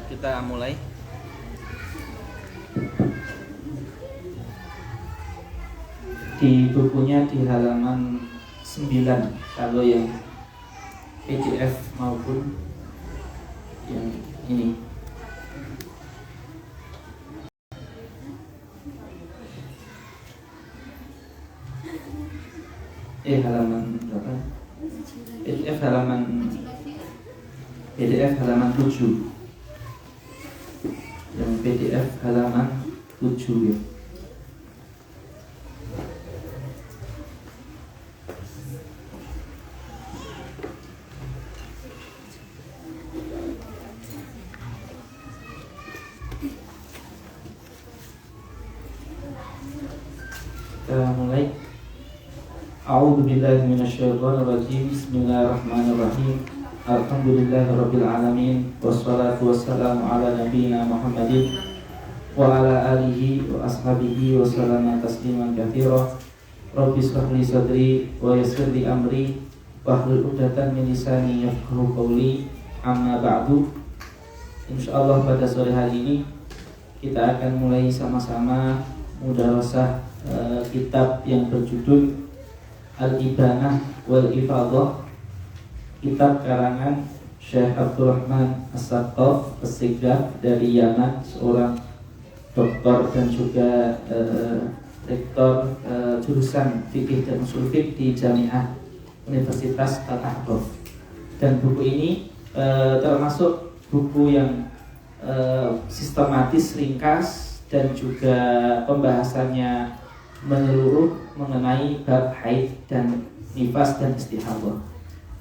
kita mulai. Di bukunya di halaman 9 kalau yang PDF maupun yang ini. Halaman berapa? PDF halaman 7. Yang PDF halaman 7 ya. Kita mulai. A'udzu billahi minasyaitonir rajim. Bismillahirrahmanirrahim. Alhamdulillahirabbil alamin wassalatu wassalamu ala nabiyyina Muhammadin wa ala alihi wa ashabihi wa sallama tasliman katsira. Rabbi shrah li sadri wa yassir li amri wahlul 'uqdatam min lisani yafqahu qawli. Amma ba'du. Insyaallah pada sore hari ini kita akan mulai sama-sama mudarasah kitab yang berjudul Al-Ibanah wal Ifadah, kitab karangan Syekh Abdurrahman As-Saqqaf As-Sigaf dari Yaman, seorang doktor dan juga rektor jurusan fikih dan usul fiqh di Jami'ah Universitas Al-Ahqaf. Dan buku ini termasuk buku yang sistematis, ringkas, dan juga pembahasannya menyeluruh mengenai bab haid dan nifas dan istihadah.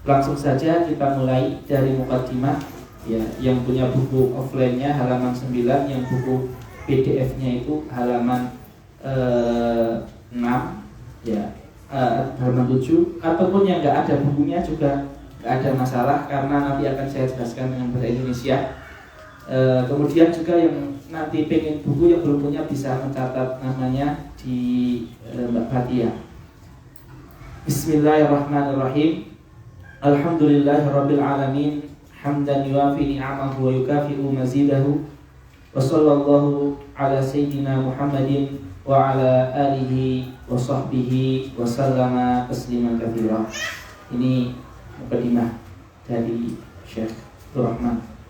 Langsung saja kita mulai dari mukaddimah ya, yang punya buku offline-nya halaman 9, yang buku PDF-nya itu halaman 6 ya, halaman 7, ataupun yang enggak ada bukunya juga enggak ada masalah karena nanti akan saya jelaskan dengan bahasa Indonesia. Kemudian juga yang nanti pengen buku yang belum punya bisa mencatat namanya di Mbak Fatia. Bismillahirrahmanirrahim. Alhamdulillahirabbil alamin, hamdan yuafi ni'amahu wa yukafi'u mazidahu. Wa sallallahu ala sayyidina Muhammadin wa ala alihi wa sahbihi wa sallama tasliman katsira. Ini mukadimah dari Syekh Abdurrahman.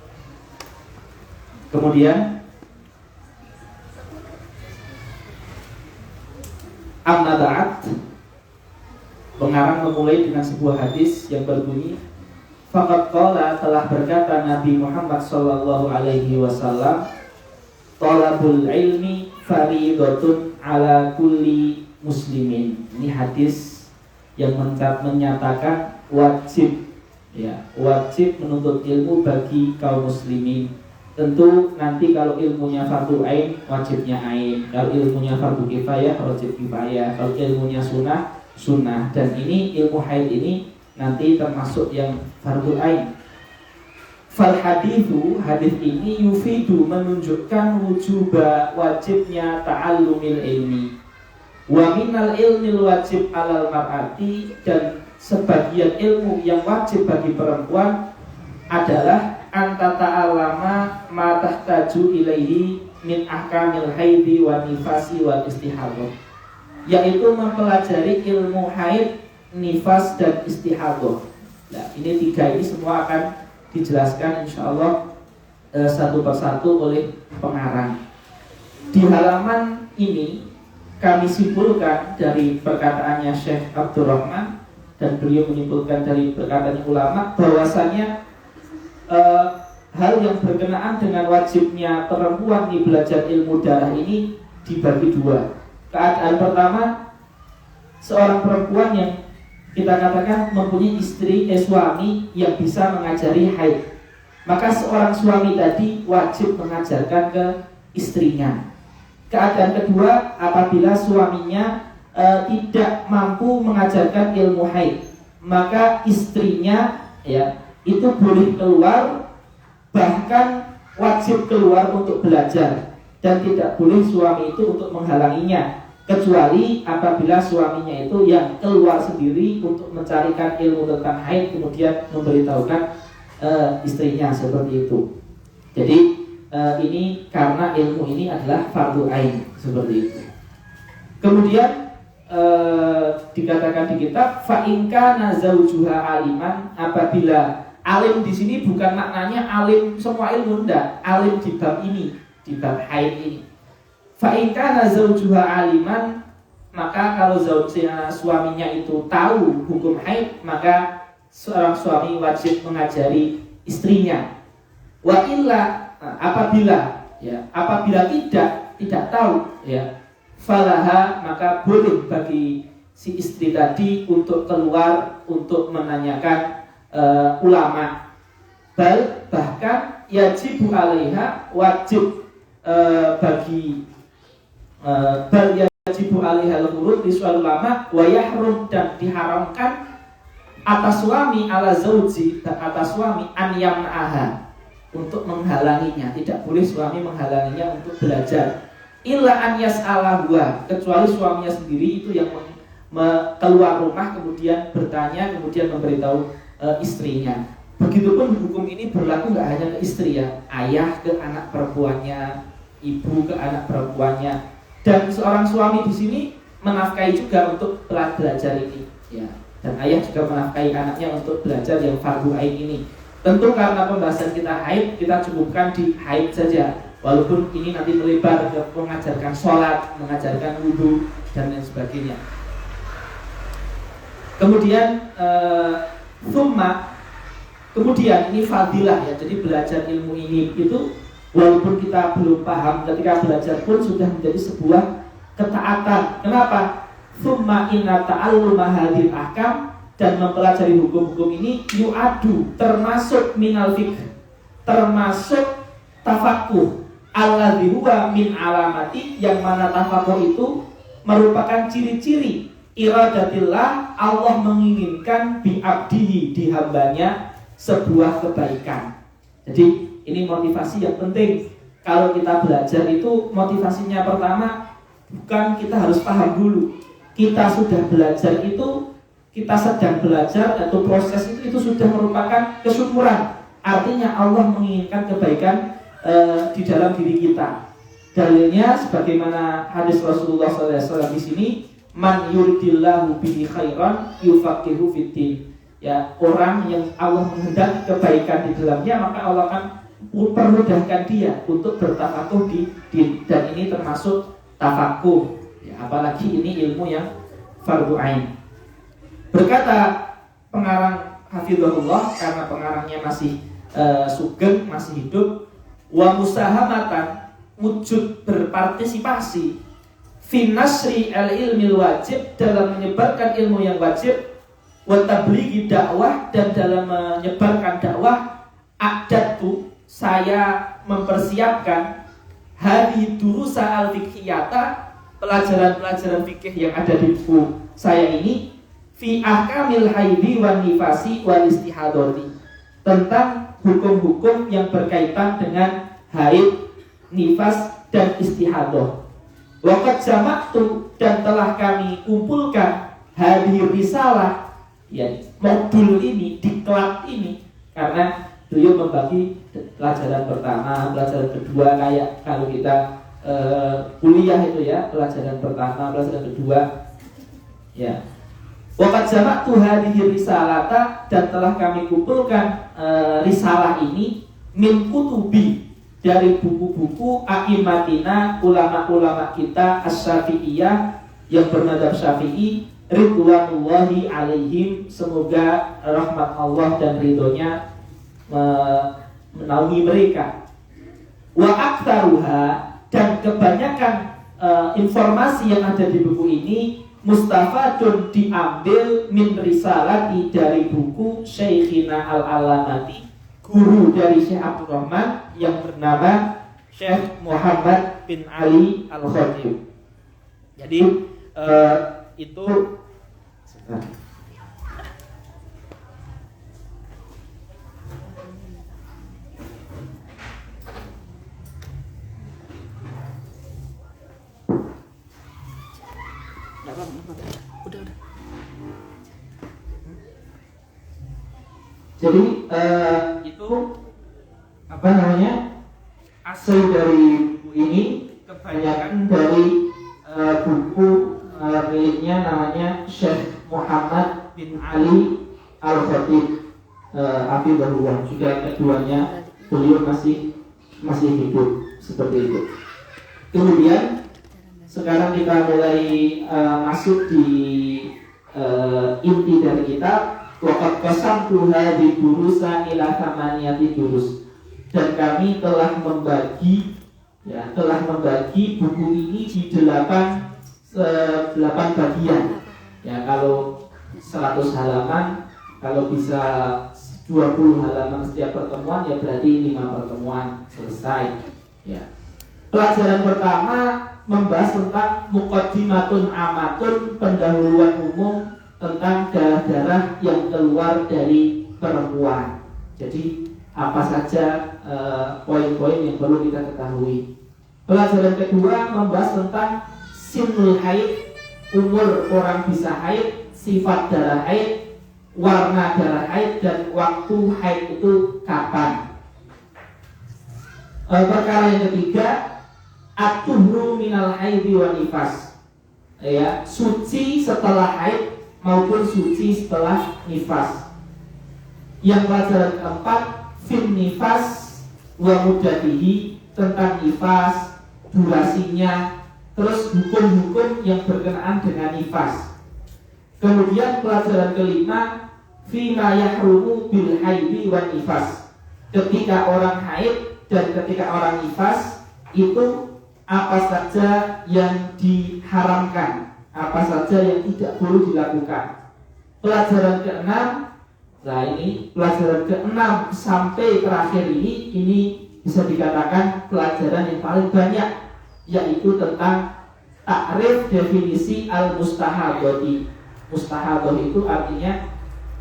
Kemudian amma ba'd, pengarang memulai dengan sebuah hadis yang berbunyi, faqad qala, telah berkata Nabi Muhammad sallallahu alaihi wasallam, talabul ilmi fariidatun ala kulli muslimin. Ini hadis yang menyatakan wajib ya, wajib menuntut ilmu bagi kaum muslimin. Tentu nanti kalau ilmunya fardu ain, wajibnya ain. Kalau ilmunya fardu kifayah, wajib kifayah. Kalau ilmunya sunnah, sunnah. Dan ini ilmu haid ini nanti termasuk yang fardu ain. Fal hadithu, hadis ini yufidu, menunjukkan wujuba, wajibnya ta'allumil ilmi. Wa minal ilmil wajib alal mar'ati, dan sebagian ilmu yang wajib bagi perempuan adalah anta ta'alama ma tahtaju ilaihi min ahkamil haidi wa nifasi wa istihadah, yaitu mempelajari ilmu haid, nifas, dan istihadah. Nah, ini tiga ini semua akan dijelaskan insyaallah satu persatu oleh pengarang. Di halaman ini kami simpulkan dari perkataannya Syekh Abdurrahman, dan beliau menyimpulkan dari perkataan ulama bahwasanya hal yang berkenaan dengan wajibnya perempuan di belajar ilmu darah ini dibagi dua. Keadaan pertama, seorang perempuan yang kita katakan mempunyai suami yang bisa mengajari haid, maka seorang suami tadi wajib mengajarkan ke istrinya. Keadaan kedua, apabila suaminya tidak mampu mengajarkan ilmu haid, maka istrinya ya itu boleh keluar, bahkan wajib keluar untuk belajar, dan tidak boleh suami itu untuk menghalanginya, kecuali apabila suaminya itu yang keluar sendiri untuk mencarikan ilmu tentang haid, kemudian memberitahukan istrinya seperti itu. Jadi ini karena ilmu ini adalah fardu ain seperti itu. Kemudian dikatakan di kitab fa in kana zaujuha aliman, apabila alim di sini bukan maknanya alim semua ilmu, enggak, alim di bab ini, di bab haid ini. Fa in kana zaujuha aliman, maka kalau suaminya itu tahu hukum haid, maka seorang suami wajib mengajari istrinya. Wa illa, apabila tidak tahu, ya, falaha, maka boleh bagi si istri tadi untuk keluar untuk menanyakan ulama. Bahkan yajibu alaiha, wajib bagi yajibu alaiha al-khurud di sual ulama, wa yahrum, dan diharamkan atas suami ala zauji, atas suami an yamna'aha, untuk menghalanginya. Tidak boleh suami menghalanginya untuk belajar. Illa an yas'alahua, kecuali suaminya sendiri itu yang keluar rumah kemudian bertanya, kemudian memberitahu istrinya. Begitupun hukum ini berlaku nggak hanya ke istri, ya, ayah ke anak perempuannya, ibu ke anak perempuannya, dan seorang suami di sini menafkahi juga untuk belajar ini, ya. Dan ayah juga menafkahi anaknya untuk belajar yang fardu ain ini. Tentu karena pembahasan kita haid, kita cukupkan di haid saja. Walaupun ini nanti melebar ke mengajarkan sholat, mengajarkan wudhu, dan lain sebagainya. Kemudian kemudian ini fadilah, ya. Jadi belajar ilmu ini itu walaupun kita belum paham, ketika belajar pun sudah menjadi sebuah ketaatan. Kenapa? Thumma inna ta'alluma hadhil ahkam, dan mempelajari hukum-hukum ini yu'adu, termasuk minal fiqh, termasuk tafaqquh, alladzi huwa min alamati, yang mana tafaqquh itu merupakan ciri-ciri iradatillah, Allah menginginkan bi abdihi, di hambanya sebuah kebaikan. Jadi ini motivasi yang penting. Kalau kita belajar itu motivasinya pertama bukan kita harus paham dulu. Kita sudah belajar itu, kita sedang belajar atau proses itu sudah merupakan kesyukuran. Artinya Allah menginginkan kebaikan di dalam diri kita. Dalilnya sebagaimana hadis Rasulullah SAW di sini, man yuridillahu bihi khairan yufaqihu fiddin. Ya, orang yang Allah menghendaki kebaikan di dalamnya, maka Allah akan permudahkan dia untuk bertafakuh di din. Dan ini termasuk tafakuh. Apalagi ini ilmu yang fardu ain. Berkata pengarang hafizahullah, karena pengarangnya masih sugeng, masih hidup, wa musahamatan, wujud berpartisipasi fi nasri al-ilmil wajib, dalam menyebarkan ilmu yang wajib, wa tablighi dakwah, dan dalam menyebarkan dakwah, a'dadtu, saya mempersiapkan hadhi durusa al-fiqhiyata, pelajaran-pelajaran fikih yang ada di buku saya ini, fi ahkamil haidi wan nifasi wal istihadati, tentang hukum-hukum yang berkaitan dengan haid, nifas, dan istihadah. Waqad jama'tu, dan telah kami kumpulkan hadhi risalah, ya, modul ini, diklat ini, karena beliau membagi pelajaran pertama, pelajaran kedua, kayak kalau kita kuliah itu, ya, pelajaran pertama, pelajaran kedua, ya. Waqad jama'tu hadhihi risalata, dan telah kami kumpulkan risalah ini min kutubi, dari buku-buku a'immatina, ulama-ulama kita as-syafi'iyah, yang bernadzhab Syafi'i, ridwanullahi alaihim, semoga rahmat Allah dan ridhonya menaungi mereka. Wa aktsaruha, dan kebanyakan informasi yang ada di buku ini mustafadun, diambil min risalati, dari buku Syekhina al-Alamati, guru dari Syekh Abdul Rahman yang bernama Syekh Muhammad bin Ali al-Khatib. Jadi itu udah. Jadi itu apa namanya, aksai dari buku ini kebanyakan dari buku miliknya namanya Syekh Muhammad bin Ali Al-Khatib Hafizahullah. Juga keduanya beliau masih hidup seperti itu. Kemudian sekarang kita mulai masuk di inti dari kitab. Waqad qasamtu hadhihi durusa ila thamaniyati durus. Dan kami telah membagi buku ini di 8 bagian. Ya, kalau 100 halaman, kalau bisa 20 halaman setiap pertemuan, ya berarti 5 pertemuan selesai. Ya. Pelajaran pertama membahas tentang muqaddimatun amatun, pendahuluan umum tentang darah-darah yang keluar dari perempuan. Jadi apa saja poin-poin yang perlu kita ketahui. Pelajaran kedua membahas tentang sinul haid, umur orang bisa haid, sifat darah haid, warna darah haid, dan waktu haid itu kapan. Perkara yang ketiga, at-tuhru minal haidi wa nifas. Ya, suci setelah haid maupun suci setelah nifas. Yang pelajaran keempat, fin nifas wa muddatihi, tentang nifas, durasinya, terus hukum-hukum yang berkenaan dengan nifas. Kemudian pelajaran kelima, fima yahrumu bil haidi wa nifas, ketika orang haid dan ketika orang nifas itu apa saja yang diharamkan, apa saja yang tidak boleh dilakukan. Pelajaran keenam, nah ini pelajaran keenam sampai terakhir ini bisa dikatakan pelajaran yang paling banyak, yaitu tentang takrif definisi al-mustahabati. Mustahadah itu artinya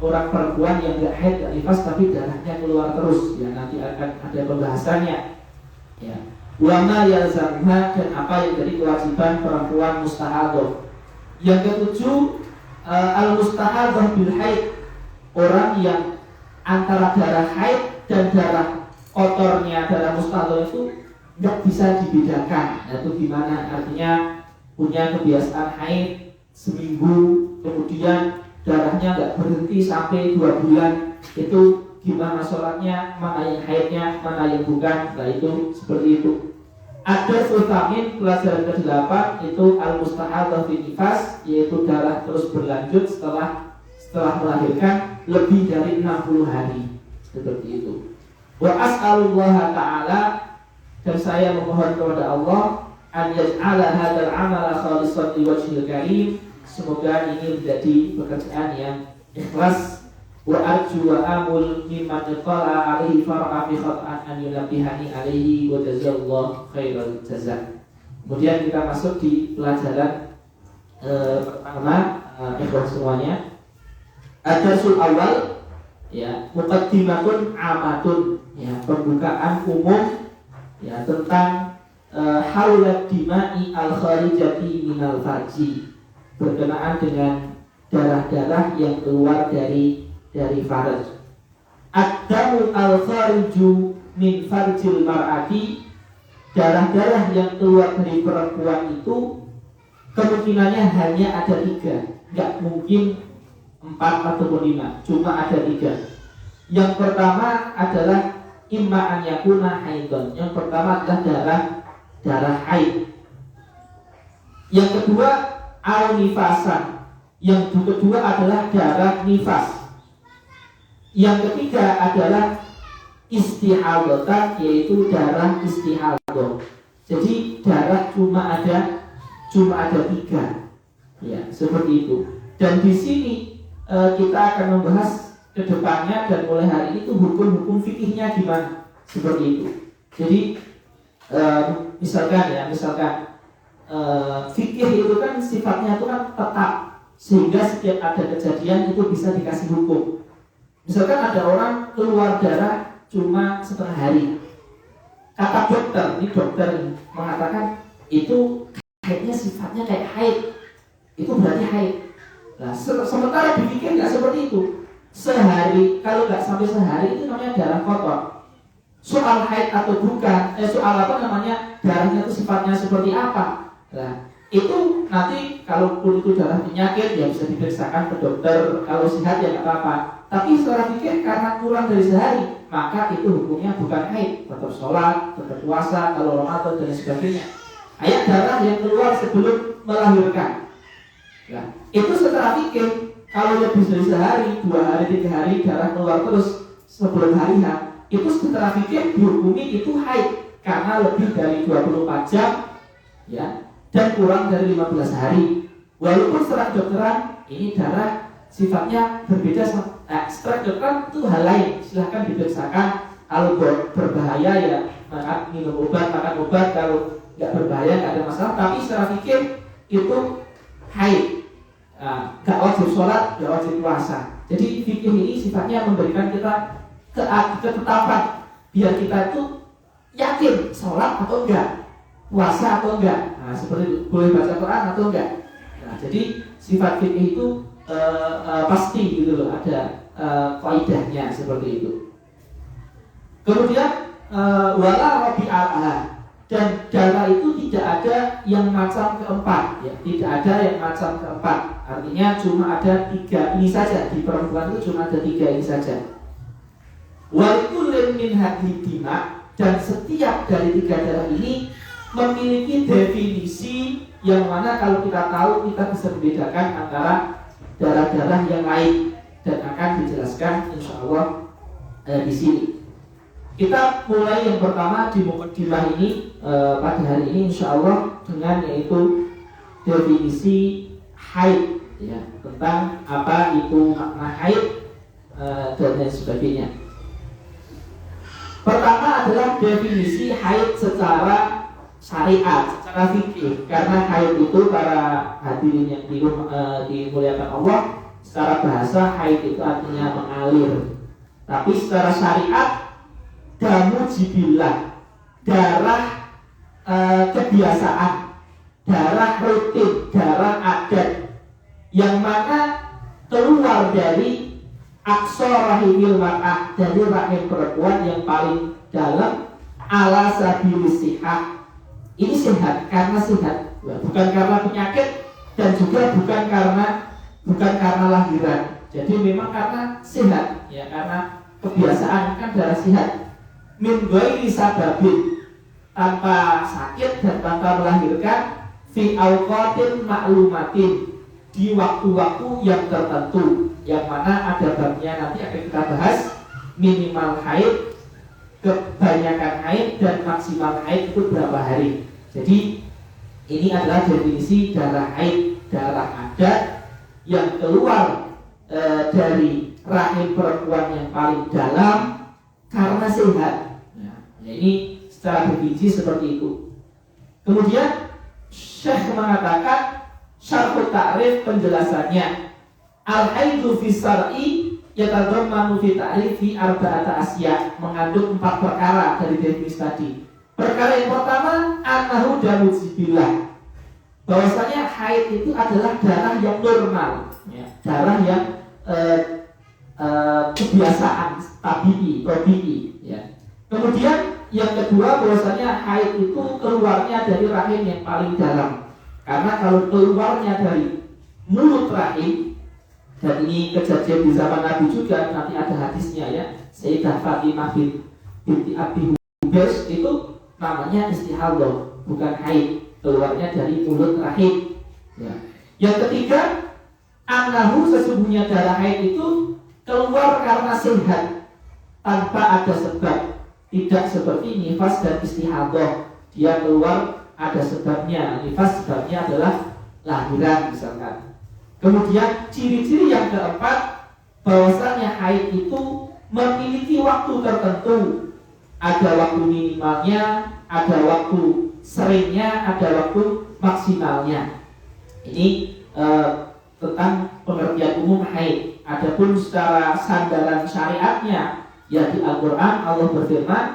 orang perempuan yang gak haid, gak nifas, tapi darahnya keluar terus. Ya, nanti akan ada pembahasannya. Ya. Wama yalzamha, dan apa yang jadi kewajiban perempuan mustahadah. Yang ketujuh, al-mustahadah bil haid, orang yang antara darah haid dan darah kotornya, darah mustahadah itu nggak bisa dibedakan. Nah, itu gimana? Artinya punya kebiasaan haid seminggu, kemudian darahnya nggak berhenti sampai 2 bulan. Itu gimana sholatnya, mana yang haidnya, mana yang bukan. Nah, itu seperti itu. Ada sultamin, pelajaran ke-8 itu al-mustahadah fi nifas, yaitu darah terus berlanjut setelah melahirkan lebih dari 60 hari. Seperti itu. Wa as'alullaha ta'ala, dan saya memohon kepada Allah an yaj'ala hadzal 'amala khalishan liwajhil karim, semoga ini menjadi pekerjaan yang ikhlas. Wa arju wa amul mimman qala alaihi fara'a fi khat'an an yunabihani alaihi wa jazallahu khairal jazaa. Kemudian kita masuk di pelajaran pertama, ikhlas semuanya. Ad-darsul awal, ya, muqaddimatun amatun, ya, pembukaan umum, ya, tentang haulat dima'i al-kharijati minal farji, berkenaan dengan darah-darah yang keluar dari farj. Ad-damu al-khariju min farjil mar'ati, darah-darah yang keluar dari perempuan itu kemungkinannya hanya ada 3, nggak mungkin 4 ataupun 5, cuma ada 3. Yang pertama adalah imma an yakuna haidon. Yang pertama adalah darah haid. Yang kedua al-nifasan. Yang kedua adalah darah nifas. Yang ketiga adalah istihadatan, yaitu darah istihadah. Jadi darah cuma ada 3. Ya, seperti itu. Dan di sini kita akan membahas ke depannya, dan mulai hari ini itu hukum-hukum fikihnya gimana, seperti itu. Jadi misalkan fikih itu kan sifatnya itu kan tetap, sehingga setiap ada kejadian itu bisa dikasih hukum. Misalkan ada orang keluar darah cuma setengah hari, kata dokter, ini dokter mengatakan itu kayaknya sifatnya kayak haid, itu berarti haid. Nah, sementara dipikir nggak seperti itu. Sehari, kalau nggak sampai sehari itu namanya darah kotor. soal haid atau bukan, soal apa namanya, darahnya itu sifatnya seperti apa. Nah, itu nanti kalau itu darah penyakit ya bisa diperiksakan ke dokter, kalau sehat ya nggak apa-apa. Tapi secara fikih karena kurang dari sehari, maka itu hukumnya bukan haid, tetap sholat, tetap puasa, kalau Ramadan dan sebagainya. Ayat darah yang keluar sebelum melahirkan. Nah, itu secara fikih kalau lebih dari sehari, 2 hari, 3 hari darah keluar terus sebelum hari H, itu secara fikih dihukumi itu haid karena lebih dari 24 jam ya, dan kurang dari 15 hari. Walaupun secara kedokteran ini darah sifatnya berbeda. Secara kedokteran itu hal lain, silahkan diperiksakan. Kalau berbahaya ya minum obat, makan obat. Kalau nggak berbahaya nggak ada masalah. Tapi secara fikih itu haid. Gak wajib sholat, gak wajib puasa. Jadi fikih ini sifatnya memberikan kita ketetapan biar kita itu yakin sholat atau enggak, puasa atau enggak. Nah, seperti itu, boleh baca Quran atau enggak. Nah, jadi sifat fikih itu pasti gitu loh, ada kaidahnya seperti itu. Kemudian wala rabi'ah, dan darah itu tidak ada yang macam keempat ya, tidak ada yang macam keempat. Artinya cuma ada 3 ini saja. Di perempuan itu cuma ada 3 ini saja. Walikulin min hadhi dima, dan setiap dari 3 darah ini memiliki definisi yang mana kalau kita tahu kita bisa membedakan antara darah-darah yang lain, dan akan dijelaskan insya Allah di sini. Kita mulai yang pertama di mukadimah ini pada hari ini insya Allah dengan yaitu definisi haid ya, tentang apa itu makna haid dan lain sebagainya. Pertama adalah definisi haid secara syariat, secara fikih. Karena haid itu para hadirin yang dimuliakan Allah, secara bahasa haid itu artinya mengalir. Tapi secara syariat damu jibilah, darah kebiasaan, darah rutin, darah adat, yang mana keluar dari aqsa rahimil mar'ah, dari rahim perempuan yang paling dalam, ala sabilis sihah. Ini sehat karena sehat, bukan karena penyakit, dan juga bukan karena lahiran. Jadi memang karena sehat ya, karena kebiasaan kan darah sehat. Min ghairi sababin, tanpa sakit dan tanpa melahirkan, fi awqatin ma'lumatin, di waktu-waktu yang tertentu, yang mana ada babnya nanti akan kita bahas. Minimal haid, kebanyakan haid, dan maksimal haid itu berapa hari. Jadi ini adalah definisi darah haid, darah adat yang keluar dari rahim perempuan yang paling dalam karena sehat. Ya, ini secara definisi seperti itu. Kemudian Syekh mengatakan syarhut ta'rif, penjelasannya, al-haidu fi syar'i yatadammanu fi ta'rifi arba'ata asya, mengandung 4 perkara dari definisi tadi. Perkara yang pertama, annahu damu jibillah, bahwasanya haid itu adalah darah yang normal ya, darah yang kebiasaan, tabi'i ya. Kemudian yang kedua, bahwasanya haid itu keluarnya dari rahim yang paling dalam. Karena kalau keluarnya dari mulut rahim, dan ini kejadian di zaman Nabi juga, nanti ada hadisnya ya, Sayyidah Fatimah binti Abi Hubair itu namanya istihadah, bukan haid, keluarnya dari mulut rahim ya. Yang ketiga, annahu, sesungguhnya darah haid itu keluar karena sehat tanpa ada sebab. Tidak seperti nifas dan istihadah, dia keluar ada sebabnya. Nifas sebabnya adalah lahiran misalkan. Kemudian ciri-ciri yang keempat, bahwasanya haid itu memiliki waktu tertentu. Ada waktu minimalnya, ada waktu seringnya, ada waktu maksimalnya. Ini tentang pengertian umum haid. Adapun secara sandaran syariatnya, ya di Al-Quran Allah berfirman,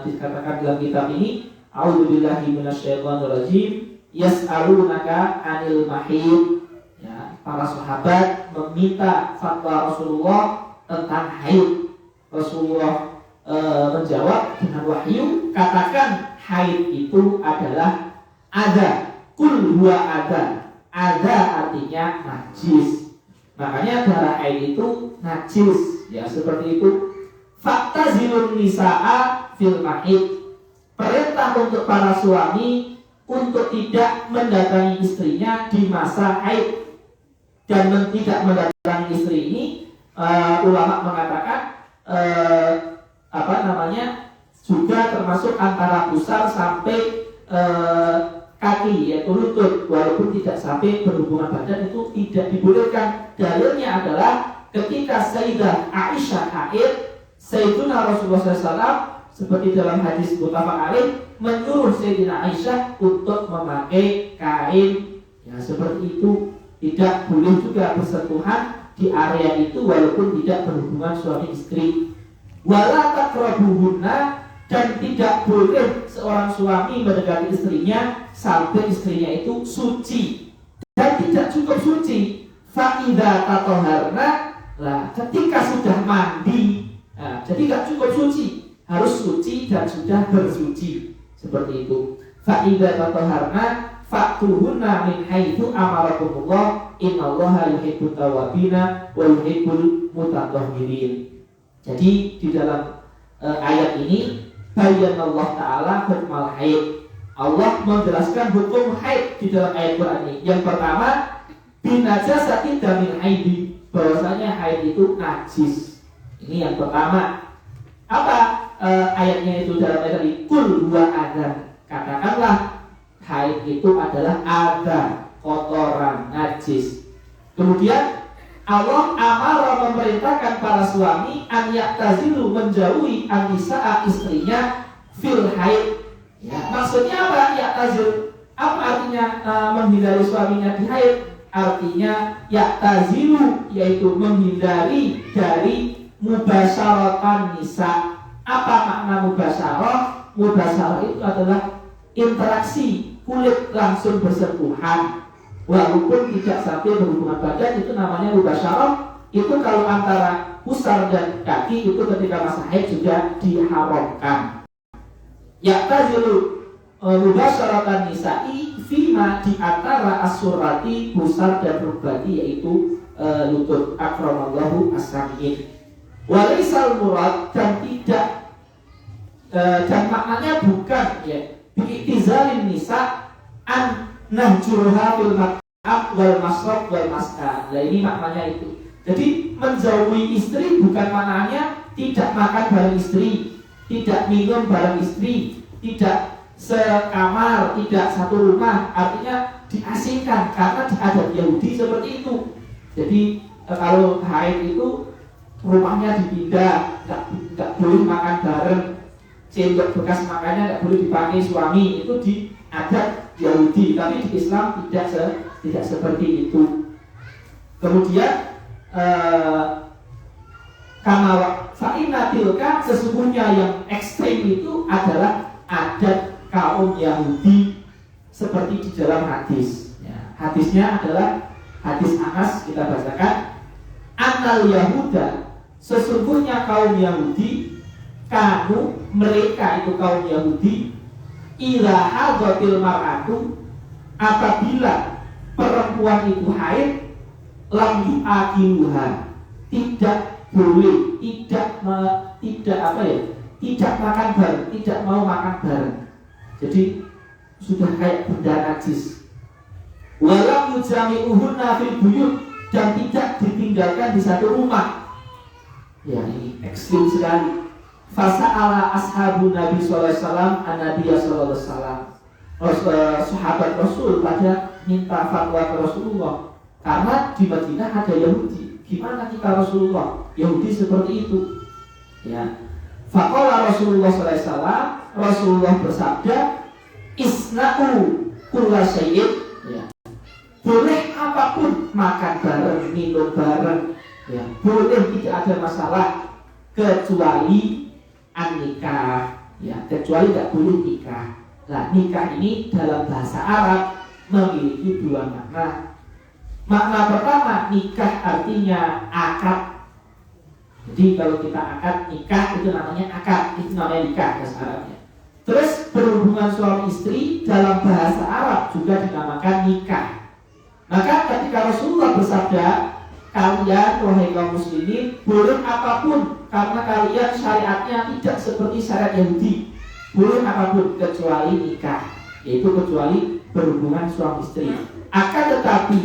dikatakan dalam kitab ini, a'udzubillahi minasyaitonirrajim, yas'alunaka 'anil mahid. Ya, para sahabat meminta fatwa Rasulullah tentang haid. Rasulullah menjawab dengan wahyu, katakan haid itu adalah ada. Kul huwa ada. Ada artinya najis. Makanya darah haid itu najis. Ya seperti itu. Faktazilun nisaa fil mahid. Perintah untuk para suami untuk tidak mendatangi istrinya di masa haid. Dan tidak mendatangi istri ini, ulama mengatakan juga termasuk antara pusar sampai kaki, yaitu lutut, walaupun tidak sampai berhubungan badan, itu tidak dibolehkan. Dalilnya adalah ketika Sayyidah Aisyah haid, Sayyiduna Rasulullah SAW seperti dalam hadis muttafaq alaih menyuruh Sayyidina Aisyah untuk memakai kain. Ya seperti itu, tidak boleh juga bersentuhan di area itu walaupun tidak berhubungan suami istri. Wala taqrabuhunna, dan tidak boleh seorang suami mendekati istrinya sampai istrinya itu suci, dan tidak cukup suci. Fa idza tataharna, lah ketika sudah mandi, jadi tidak cukup suci, harus suci dan sudah bersuci, seperti itu. Fa idza tataharna fa'tuhunna min haitsu amarakumullah innallaha yuhibbut tawwabina wa yuhibbul mutatahhirin. Jadi di dalam ayat ini Allah Ta'ala hukmal haid. Allah menjelaskan hukum haid di dalam ayat Quran ini. Yang pertama, binajasati damil haidi, bahwasanya haid itu najis. Ini yang pertama. Apa ayatnya itu dalam ayat ini? Kul huwa adan. Katakanlah haid itu adalah adan, kotoran, najis. Kemudian Allah amara memerintahkan para suami an yaktazilu, menjauhi an-nisaa, istrinya, fil haid. Ya, maksudnya apa? Yaktazil. Apa artinya menghindari suaminya di haid? Artinya yaktazilu, yaitu menghindari dari mubasyaratan nisa. Apa makna mubasyarah? Mubasyarah itu adalah interaksi kulit langsung bersentuhan. Walaupun tidak sampai berhubungan badan, itu namanya mubasyarah. Itu kalau antara pusar dan kaki, itu ketika masa haid juga diharamkan. Yaktazilu mubasyaratan nisa'i fima, di antara asurati, pusar dan rukbati, yaitu lutut. Akramallahu as-sami'in. Walaisal murad, dan tidak dan maknanya bukan ya bi'tizalin nisa an nahjuruha fil mat'am wal masrab wal mas'al. Nah ini maknanya itu. Jadi menjauhi istri bukan maknanya tidak makan bareng istri, tidak minum bareng istri, tidak sekamar, tidak satu rumah. Artinya diasingkan, karena di adat Yahudi seperti itu. Jadi kalau haid itu rumahnya dipindah, nggak boleh makan bareng, sendok bekas makannya nggak boleh dipakai suami, itu di adat Yahudi. Tapi di Islam tidak seperti itu. Kemudian karena fa'inna tilka, sesungguhnya yang ekstrim itu adalah adat kaum Yahudi, seperti di dalam hadis ya. Hadisnya adalah hadis Anas, kita bacakan. Annal Yahuda, sesungguhnya kaum Yahudi, kanu, mereka itu kaum Yahudi, ila hadatil mar'atu, apabila perempuan itu haid, lam yu'akiluha, tidak boleh, tidak makan bareng, tidak mau makan bareng. Jadi sudah kayak benda najis. Walam yujami'uhunna fil buyut, dan tidak ditinggalkan di satu rumah. Ya ini ekstrim sekali. Fasa'ala ashabun Nabi sallallahu alaihi wasallam an-Nabiy sallallahu alaihi wasallam. Sahabat Rasul pada minta fatwa ke Rasulullah, karena di Madinah ada Yahudi. Gimana kita Rasulullah? Yahudi seperti itu. Ya. Faqala Rasulullah sallallahu alaihi wasallam, Rasulullah bersabda, isna'u kulla syai'in. Ya. Boleh apapun, makan bareng, minum bareng, ya. Boleh, tidak ada masalah, kecuali an-nikah, ya, kecuali tidak boleh nikah. Nah, nikah ini dalam bahasa Arab memiliki dua makna. Makna pertama, nikah artinya akad. Jadi kalau kita akad nikah itu namanya akad, itu namanya nikah bahasa Arabnya. Terus berhubungan suami istri dalam bahasa Arab juga dinamakan nikah. Maka ketika Rasulullah bersabda, kalian wahai kaum muslimin boleh apapun karena kalian syariatnya tidak seperti syariat Yahudi. Boleh apapun kecuali nikah, yaitu kecuali berhubungan suami istri. Akan tetapi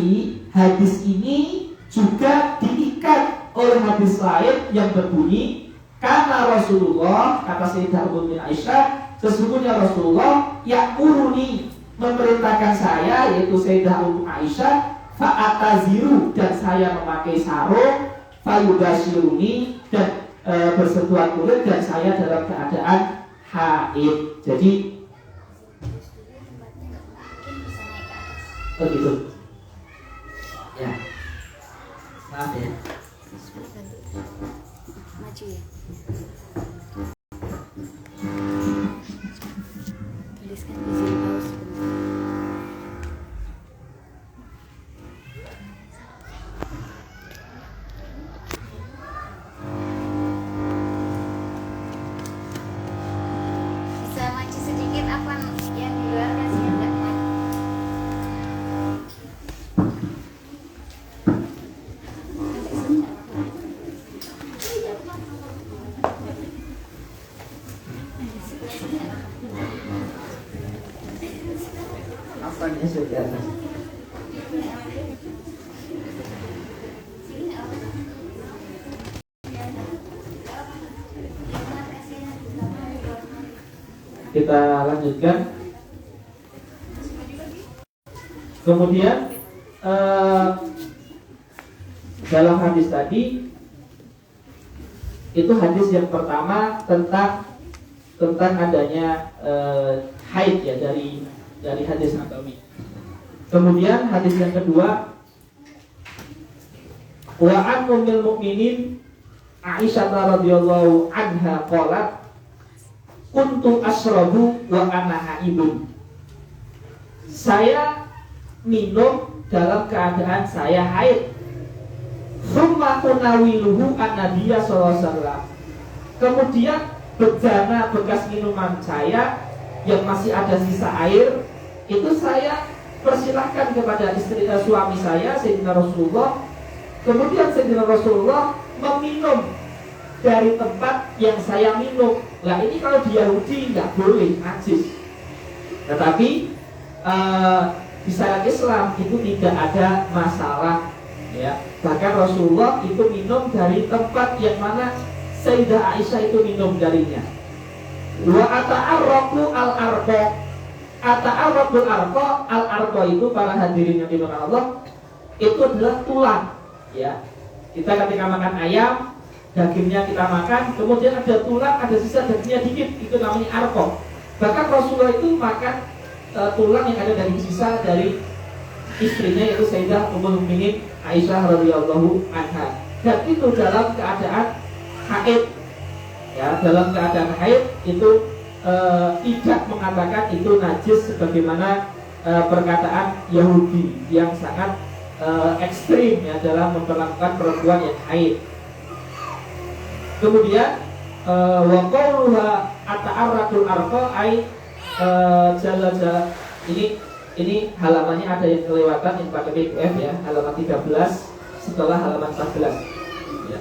hadis ini juga diikat oleh hadis lain yang berbunyi, karena Rasulullah, kata Sayyidah Ummu Aisyah, sesungguhnya Rasulullah ya'muruni, memerintahkan saya, yaitu Sayyidah Ummu Aisyah, fa'ataziru, dan saya memakai sarung, fayubashiruni, dan bersentuhan kulit, dan saya dalam keadaan haid. Jadi begitu. Ya. Maaf ya. Maju ya. Tuliskan izin paus. Bisa maju sedikit apa yang di luar kasih enggak kan? Apanya sudah atas. Kita lanjutkan. Kemudian dalam hadis tadi itu hadis yang pertama tentang adanya haid ya dari hadis Nabawi. Kemudian hadis yang kedua, wa an ummul mukminin Aisyah radhiyallahu anha qalat kuntu asrabu wa ana haidun. Saya minum dalam keadaan saya haid. Summa unawiluhu an-nabiyya sallallahu alaihi wasallam. Kemudian bejana bekas minuman saya yang masih ada sisa air itu saya persilahkan kepada suami saya Sayyidina Rasulullah. Kemudian Sayyidina Rasulullah meminum dari tempat yang saya minum. Nah ini kalau di Yahudi nggak boleh, najis. Tetapi di syariat Islam itu tidak ada masalah ya. Bahkan Rasulullah itu minum dari tempat yang mana Sayyidah Aisyah itu minum darinya. Wa ata'arraqu al-arqa. Ata'arraqul arqa, al-arqa itu para hadirin yang dimuliakan Allah, itu adalah tulang ya. Kita ketika makan ayam, dagingnya kita makan, kemudian ada tulang, ada sisa dagingnya dikit, itu namanya arqa. Bahkan Rasulullah itu makan tulang yang ada dari sisa dari istrinya, yaitu Sayyidah Ummul Mukminin Aisyah radhiyallahu anha. Dan itu dalam keadaan haid ya, dalam keadaan haid itu tidak mengatakan itu najis sebagaimana perkataan Yahudi yang sangat ekstrim ya dalam memperlakukan perempuan yang haid. Kemudian wa qawluha ata'arraqul arqa ai jalla ini halamannya ada yang kelewatan yang pakai PDF ya, halaman 13 setelah halaman 14 ya.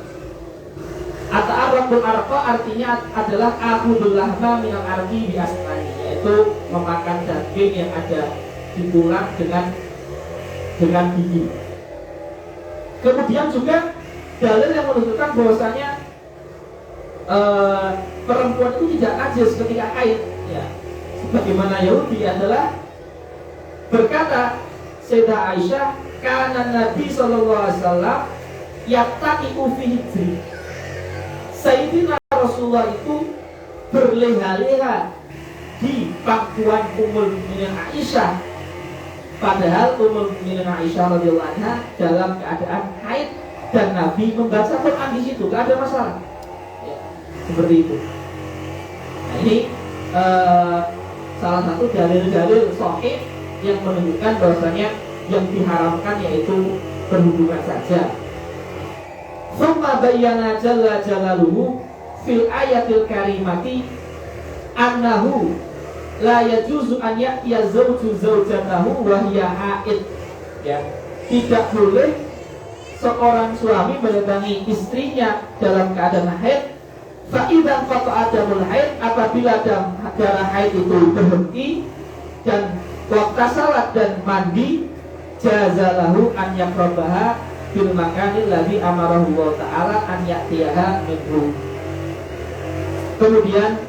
Ata'arraqul arqa artinya adalah akhudul lahma minal arqi bi asnani, yaitu memakan daging yang ada di tulang dengan gigi. Kemudian juga dalil yang menunjukkan bahwasanya perempuan itu tidak najis ketika haid ya. Sebagaimana Yahudi adalah berkata Sayyidah Aisyah, kana Nabi sallallahu alaihi wasallam yattaqiu fi hijri. Sayyidina Rasulullah itu berleha-leha di pangkuan Ummul Mukminin Aisyah. Padahal Ummul Mukminin Aisyah radhiyallahu anha dalam keadaan haid dan Nabi membaca Quran di situ, tidak ada masalah. Ya, seperti itu. Nah ini salah satu dalil-dalil sahih yang menunjukkan bahwasanya yang diharamkan yaitu berhubungan saja. Thumma bayyana jalla jalaluhu fil ayatil karimati annahu la yajuzu an ya'tiya zawju zawjatahu wa hiya haid. Ya, tidak boleh seorang suami mendatangi istrinya dalam keadaan haid. Fa idzan qata'a damul haid, apabila darah haid itu berhenti dan waktu salat dan mandi, jazalahu an yaqrabaha bil makanil ladzi amarahu wa ta'ala an ya'tiyaha minhu. Kemudian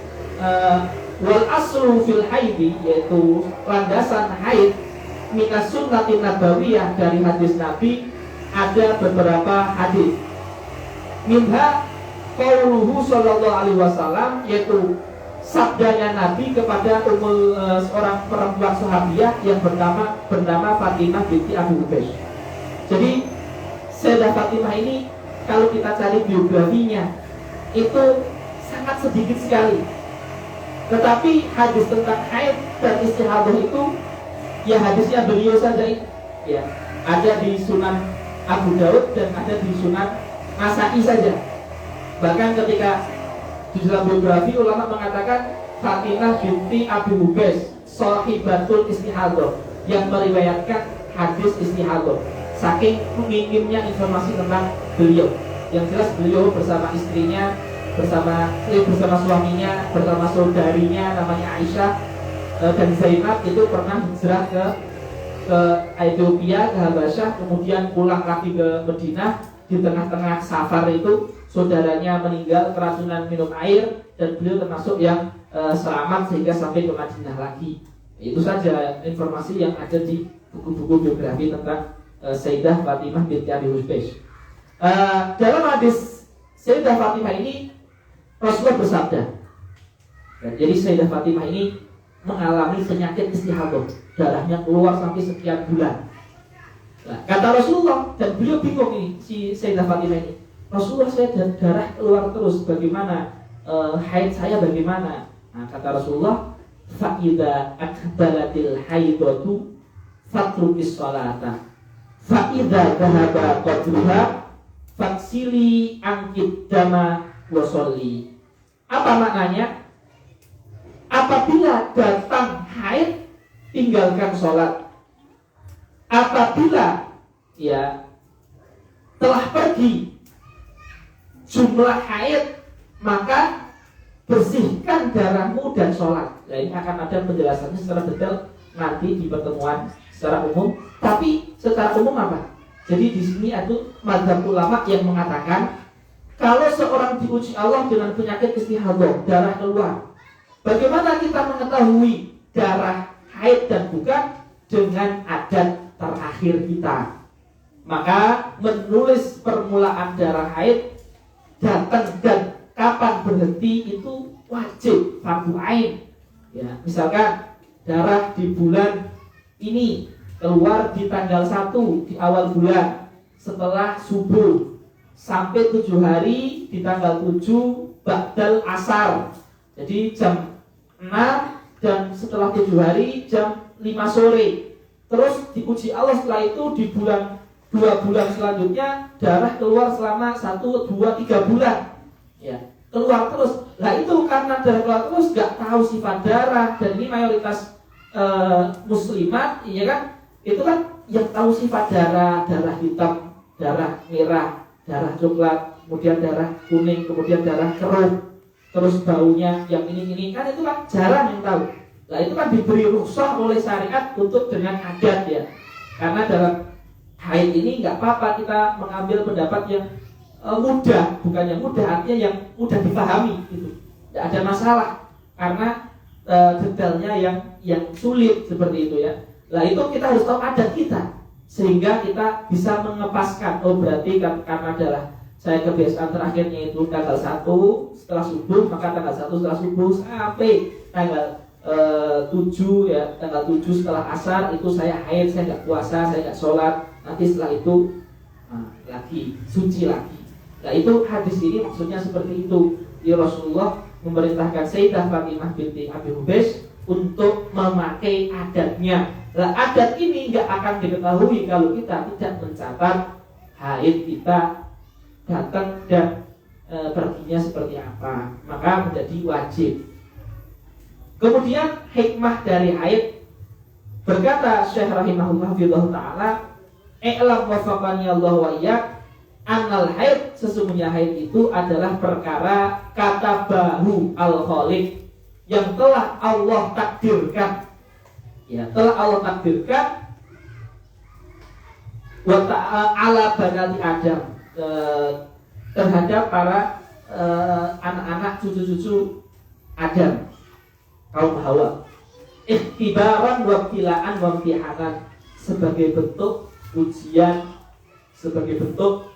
wal aslu fil haidi, yaitu landasan haid minas sunnatin nabawiyah, dari hadis Nabi ada beberapa hadis. Minha qauluhu sallallahu alaihi wasallam, yaitu sabdanya Nabi kepada seorang perempuan sahabiah yang bernama Fatimah binti Abu Hubaysh. Jadi Sayyidah Fatimah ini kalau kita cari biografinya itu sangat sedikit sekali. Tetapi hadis tentang haid dan istihadah itu ya hadisnya beliau saja ya, ada di Sunan Abu Daud dan ada di Sunan Nasa'i saja. Bahkan ketika di dalam biografi ulama mengatakan Fatimah binti Abu Hubaysh sahibatul istihadah, yang meriwayatkan hadis istihadah. Saking minimnya informasi tentang beliau. Yang jelas beliau bersama istrinya, bersama suaminya, bersama saudarinya namanya Aisyah dan Zainab itu pernah hijrah ke Ethiopia, ke Habasyah, kemudian pulang lagi ke Madinah. Di tengah-tengah safar itu saudaranya meninggal keracunan minum air dan beliau termasuk yang selamat sehingga sampai ke Madinah lagi. Itu saja informasi yang ada di buku-buku biografi tentang Sayyidah Fatimah binti Abi Hubaysh. Dalam hadis Sayyidah Fatimah ini Rasulullah bersabda, jadi Sayyidah Fatimah ini mengalami penyakit istihadah, darahnya keluar sampai sekian bulan. Nah, kata Rasulullah, dan beliau bingung ini si Sayyidah Fatimah ini, Rasulullah, saya darah keluar terus, bagaimana haid saya bagaimana? Nah, kata Rasulullah, fa idza akbalatil haidatu fatruqis sholata fa idza dhahaba qadruha faksili angkit dama wa sholli. Apa maknanya? Apabila datang haid, tinggalkan sholat. Apabila ya telah pergi jumlah haid, maka bersihkan darahmu dan sholat. Nah, ini akan ada penjelasannya secara detail nanti di pertemuan secara umum. Tapi secara umum apa? Jadi di sini ada mazhab ulama yang mengatakan kalau seorang diuji Allah dengan penyakit istihadah, darah keluar, bagaimana kita mengetahui darah haid dan bukan? Dengan adat terakhir kita. Maka menulis permulaan darah haid, datang dan kapan berhenti itu wajib, fardu ain. Ya, misalkan darah di bulan ini keluar di tanggal 1 di awal bulan setelah subuh sampai 7 hari di tanggal 7 ba'dal asar. Jadi jam 6 dan setelah 7 hari jam 5 sore. Terus diuji Allah setelah itu di bulan 2 bulan selanjutnya darah keluar selama 1, 2, 3 bulan. Ya, keluar terus. Nah itu karena darah keluar terus gak tahu sifat darah, dan ini mayoritas muslimat, ya kan? Itu kan yang tahu sifat darah, darah hitam, darah merah, darah coklat, kemudian darah kuning, kemudian darah keruh, terus baunya yang ini kan itu kan jarang yang tahu. Nah itu kan diberi rukhsah oleh syariat untuk dengan adat ya. Karena dalam haid ini nggak apa-apa kita mengambil pendapat yang mudah, bukan yang mudah, artinya yang mudah dipahami gitu. Tidak ada masalah karena detailnya yang sulit seperti itu ya. Nah itu kita harus tahu adat kita sehingga kita bisa mengepaskan. Oh berarti karena adalah saya kebiasaan terakhirnya itu tanggal 1 setelah subuh, maka tanggal 1 setelah subuh sampai tanggal 7 ya, tanggal 7 setelah asar itu saya haid, saya nggak puasa, saya nggak sholat. Nanti setelah itu lagi suci lagi. Nah itu hadis ini maksudnya seperti itu. Ya Rasulullah memerintahkan Sayyidah Fatimah binti Abi Hubaysh untuk memakai adatnya. Nah adat ini nggak akan diketahui kalau kita tidak mencatat haid kita datang dan perginya seperti apa, maka menjadi wajib. Kemudian hikmah dari haid, berkata Syekh rahimahullah ta'ala, i'lam wafaqani Allah wa iyyak, annal haid, sesungguhnya haid itu adalah perkara katabahu al-khaliq, yang telah Allah takdirkan, ya, telah Allah takdirkan wa ta'ala banati Adam, terhadap para anak-anak cucu-cucu Adam, kaum Hawa, ikhtibaran wa ibtilaan wa imtihanan, sebagai bentuk ujian, sebagai bentuk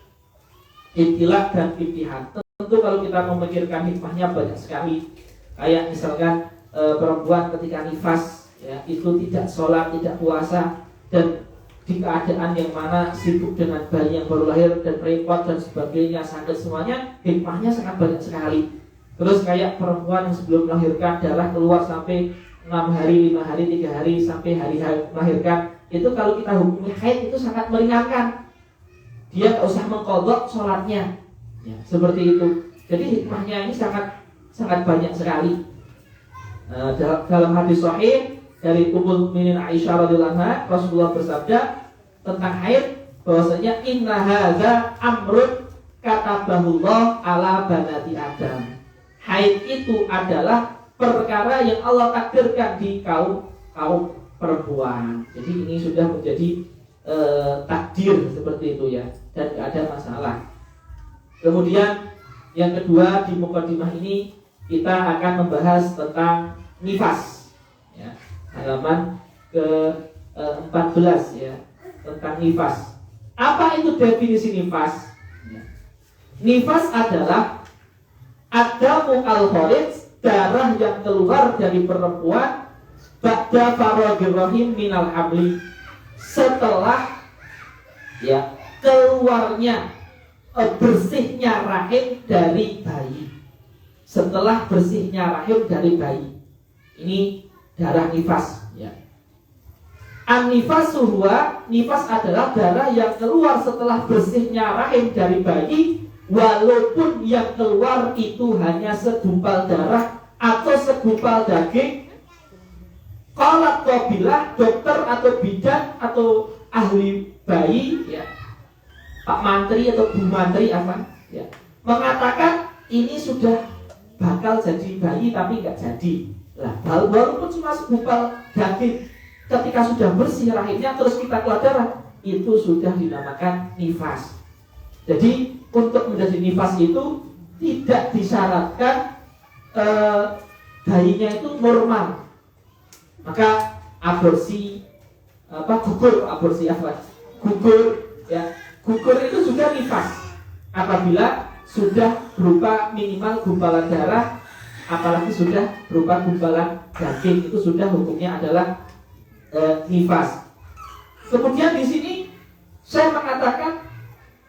ibtila dan imtihan. Tentu kalau kita memikirkan hikmahnya banyak sekali. Kayak misalkan perempuan ketika nifas, ya, itu tidak sholat, tidak puasa, dan di keadaan yang mana sibuk dengan bayi yang baru lahir dan repot dan sebagainya, sakit semuanya, hikmahnya sangat banyak sekali. Terus kayak perempuan yang sebelum melahirkan darah keluar sampai 6 hari, 5 hari, 3 hari sampai hari melahirkan, itu kalau kita hukumi haid itu sangat meringankan. Dia tak usah mengqadha sholatnya, ya, seperti itu. Jadi hikmahnya ini sangat banyak sekali. Dalam hadis sahih dari Ummul Mukminin Aisyah radhiyallahu anha, Rasulullah bersabda tentang haid bahwasanya inna hadza amrun katabahullah ala banati Adam. Haid itu adalah perkara yang Allah takdirkan di kaum perempuan. Jadi ini sudah menjadi takdir seperti itu, ya, dan tidak ada masalah. Kemudian yang kedua, di mukadimah ini kita akan membahas tentang nifas, ya, halaman ke-14, ya, tentang nifas. Apa itu definisi nifas? Nifas adalah adamu al-kharij, darah yang keluar dari perempuan, ba'da faragir rahim minal hamli, setelah, ya, keluarnya bersihnya rahim dari bayi. Setelah bersihnya rahim dari bayi, ini darah nifas, ya. An-nifasu huwa, nifas adalah darah yang keluar setelah bersihnya rahim dari bayi, walaupun yang keluar itu hanya segumpal darah atau segumpal daging. Qalat qabilah, dokter atau bidan atau ahli bayi, ya, Pak Mantri atau Bu Mantri apa, ya, mengatakan ini sudah bakal jadi bayi tapi nggak jadi. Lah, walaupun cuma segumpal daging, ketika sudah bersih rahimnya terus kita keluar darah, itu sudah dinamakan nifas. Jadi untuk menjadi nifas itu tidak disyaratkan bayinya itu normal. Maka aborsi gugur, ya, gugur itu juga nifas apabila sudah berupa minimal gumpalan darah, apalagi sudah berupa gumpalan daging, itu sudah hukumnya adalah nifas. Kemudian di sini saya mengatakan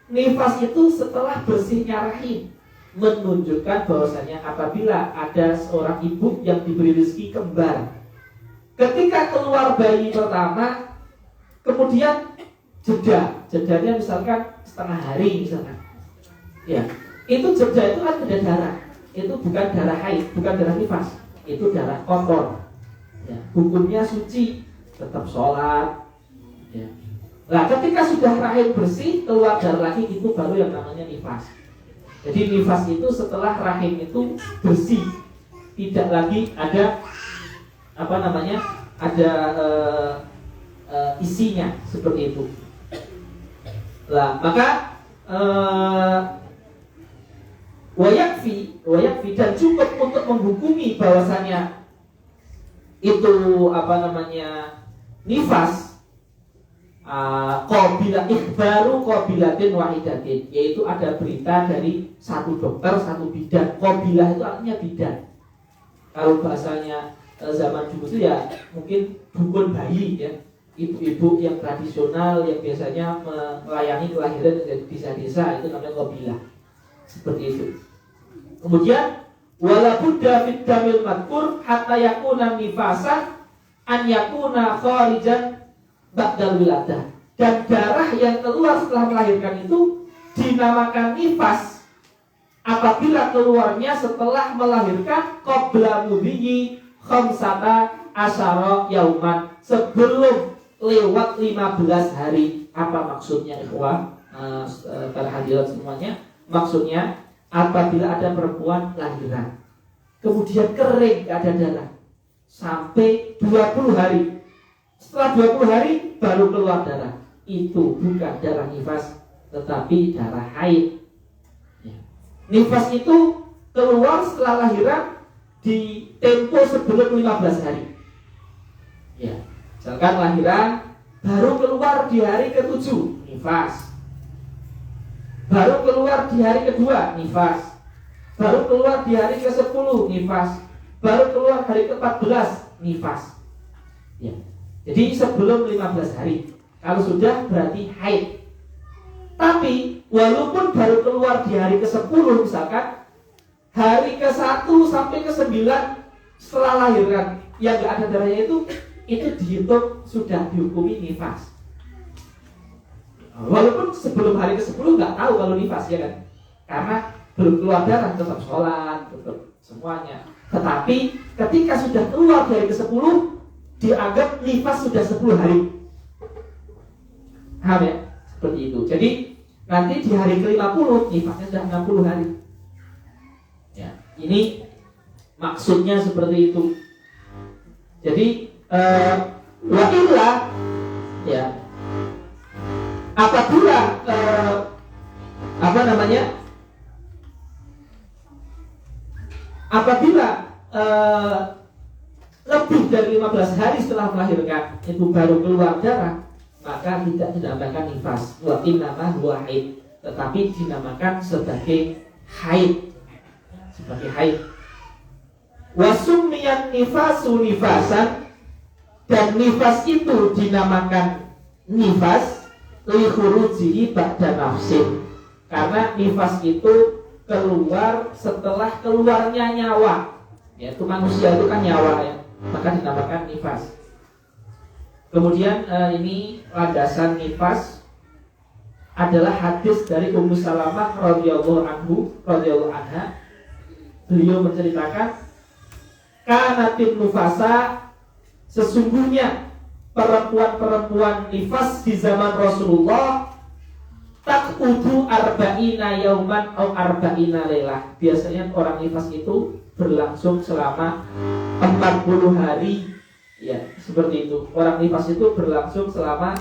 nifas itu setelah bersihnya rahim, menunjukkan bahwasanya apabila ada seorang ibu yang diberi rezeki kembar, ketika keluar bayi pertama, kemudian jedanya misalkan setengah hari misalkan, ya, itu jeda itu kan beda darah, itu bukan darah haid, bukan darah nifas, itu darah kotor, ya, hukumnya suci, tetap sholat, ya. Nah, ketika sudah rahim bersih, keluar darah lagi, itu baru yang namanya nifas. Jadi nifas itu setelah rahim itu bersih, tidak lagi ada isinya seperti itu. Lah, maka wayakfi dan cukup untuk menghukumi bahwasanya itu nifas, qabilah ikhbaru qabilatin wahidatin, yaitu ada berita dari satu dokter, satu bidan. Qabilah itu artinya bidan. Kalau bahasanya zaman dulu itu ya mungkin dukun bayi, ya, ibu-ibu yang tradisional yang biasanya melayani kelahiran di desa-desa, itu namanya qabilah. Seperti itu. Kemudian walaupun David damil madkur hatta yakuna nifasan an yakuna kharijan ba'dal wiladah, dan darah yang keluar setelah melahirkan itu dinamakan nifas apabila keluarnya setelah melahirkan qabla mudhihi khamsata asyara yauman, sebelum lewat 15 hari. Apa maksudnya ikhwah? Para hadirat semuanya, maksudnya apabila ada perempuan lahiran kemudian kering, gak ada darah sampai 20 hari, setelah 20 hari baru keluar darah, itu bukan darah nifas tetapi darah haid. Nifas itu keluar setelah lahiran di tempo sebelum 15 hari. Misalkan lahiran baru keluar di hari ke-7, nifas. Baru keluar di hari kedua, nifas. Baru keluar di hari ke-10, nifas. Baru keluar hari ke-14, nifas. Jadi sebelum 15 hari. Kalau sudah berarti haid. Tapi walaupun baru keluar di hari ke-10, misalkan hari ke-1 sampai ke-9 setelah lahiran yang gak ada darahnya itu dihitung sudah dihukumi nifas. Walaupun sebelum hari ke-10 gak tahu kalau nifas, ya kan? Karena belum keluar darah, tetap sholat, tetap semuanya. Tetapi ketika sudah keluar dari ke-10, dianggap nifas sudah 10 hari. Paham ya? Seperti itu. Jadi nanti di hari ke-50 nifasnya sudah 60 hari. Ini maksudnya seperti itu. Jadi wa illa, apabila apabila lebih dari 15 hari setelah melahirkan itu baru keluar darah, maka tidak dinamakan nifas, wa innama huwa haid, tetapi dinamakan sebagai haid, wa summiyan nifasu nifasan, dan nifas itu dinamakan nifas li khurujihi ba'da nafsin, karena nifas itu keluar setelah keluarnya nyawa. Yaitu manusia itu kan nyawa, ya, maka dinamakan nifas. Kemudian ini landasan nifas adalah hadis dari Ummu Salamah radhiyallahu anha. Beliau menceritakan, kanatin nufasa, sesungguhnya perempuan-perempuan nifas di zaman Rasulullah taqudu arba'ina yauman atau arba'ina lailah. Biasanya orang nifas itu berlangsung selama 40 hari. Ya, seperti itu. Orang nifas itu berlangsung selama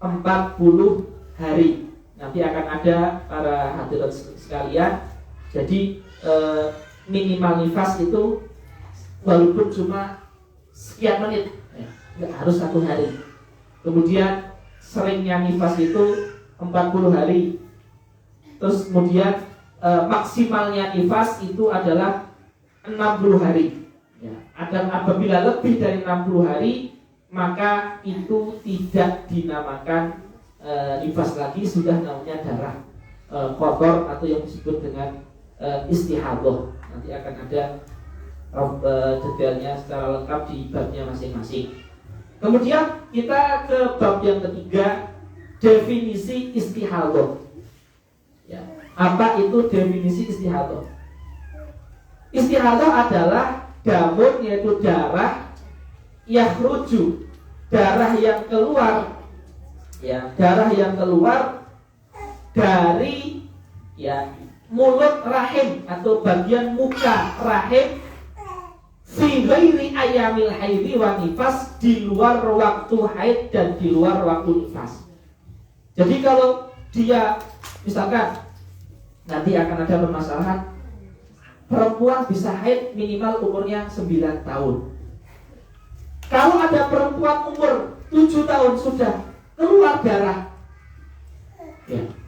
40 hari. Nanti akan ada para hadirat sekalian. Jadi minimal nifas itu walaupun cuma sekian menit, nggak harus 1 hari. Kemudian seringnya nifas itu 40 hari. Terus kemudian maksimalnya nifas itu adalah 60 hari. Dan apabila lebih dari 60 hari, maka itu tidak dinamakan nifas lagi, sudah namanya darah kotor atau yang disebut dengan istihadah. Nanti akan ada detailnya secara lengkap di babnya masing-masing. Kemudian kita ke bab yang ketiga, definisi istihadah. Apa itu definisi istihadah? Istihadah adalah damun, yaitu darah, yakhruju, darah yang keluar, darah yang keluar dari mulut rahim atau bagian muka rahim, fi ghairi ayamil haidhi wa nifas, di luar waktu haid dan di luar waktu nifas. Jadi kalau dia misalkan nanti akan ada permasalahan, perempuan bisa haid minimal umurnya 9 tahun. Kalau ada perempuan umur 7 tahun sudah keluar darah,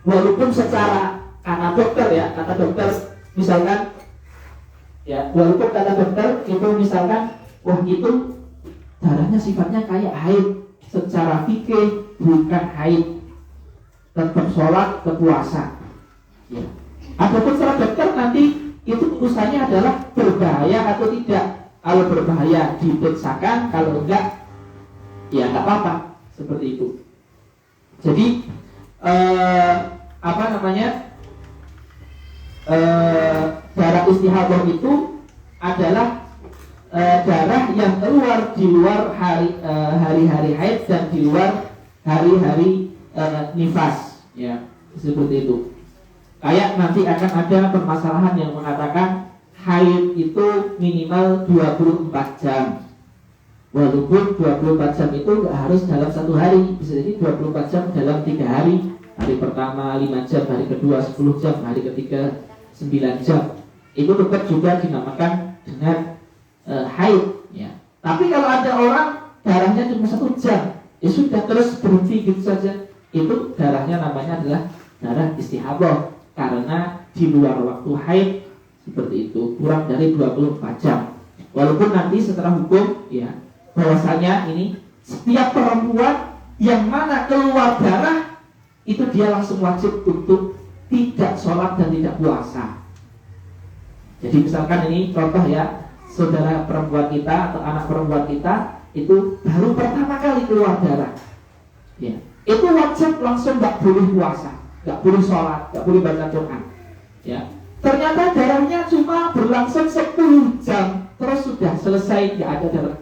walaupun secara kata dokter misalkan, walaupun kata dokter itu misalkan, wah itu darahnya sifatnya kayak haid, secara fikih bukan haid, tetap sholat, tetap puasa. Adapun secara dokter nanti itu urusannya adalah berbahaya atau tidak. Kalau berbahaya diperiksakan, kalau enggak ya enggak apa-apa, seperti itu. Jadi darah istihadah itu adalah darah yang keluar di luar hari-hari haid dan di luar hari-hari nifas, ya, seperti itu. Kayak nanti akan ada permasalahan yang mengatakan haid itu minimal 24 jam. Walaupun 24 jam itu nggak harus dalam satu hari, bisa jadi 24 jam dalam 3 hari. Hari pertama 5 jam, hari kedua 10 jam, hari ketiga 9 jam. Itu tetap juga dinamakan dengan haid, ya. Tapi kalau ada orang darahnya cuma 1 jam, ya sudah terus berhenti gitu saja, itu darahnya namanya adalah darah istihadah, karena di luar waktu haid seperti itu, kurang dari 24 jam. Walaupun nanti setelah hukum, ya, bahwasanya ini setiap perempuan yang mana keluar darah itu dia langsung wajib untuk tidak sholat dan tidak puasa. Jadi misalkan ini contoh ya, saudara perempuan kita atau anak perempuan kita itu baru pertama kali keluar darah, ya, itu wajib langsung nggak boleh puasa, nggak boleh sholat, nggak boleh baca Quran, ya. Ternyata darahnya cuma berlangsung 10 jam, terus sudah selesai, nggak ada darah.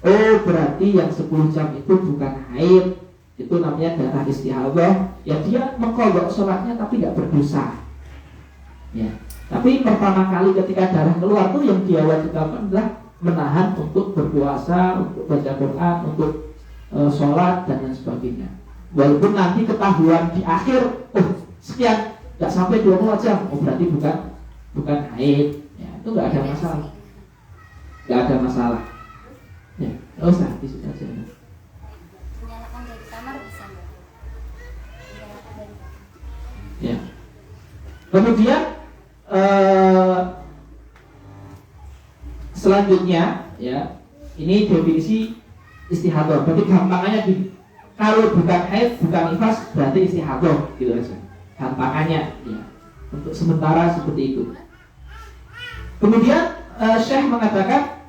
Oh, berarti yang 10 jam itu bukan haid, itu namanya darah istihadah. Ya, dia mengkodok sholatnya tapi nggak berdosa, ya. Tapi pertama kali ketika darah keluar tuh yang dia wajib lakukan adalah menahan untuk berpuasa, untuk baca Quran, untuk sholat dan lain sebagainya. Walaupun nanti ketahuan di akhir, oh sekian, nggak sampai 24 jam, oh berarti bukan haid, ya, itu nggak ada masalah, nggak ada masalah. Ya, nggak usah disini aja. Menyalakan dari kamar bisa nggak? Menyalakan dari kamar. Ya. Kemudian selanjutnya, ya, ini definisi istihadah. Berarti gampangannya gini, kalau bukan haid, bukan nifas, berarti istihadah, gitu aja. Gampangannya, ya, untuk sementara seperti itu. Kemudian Syekh mengatakan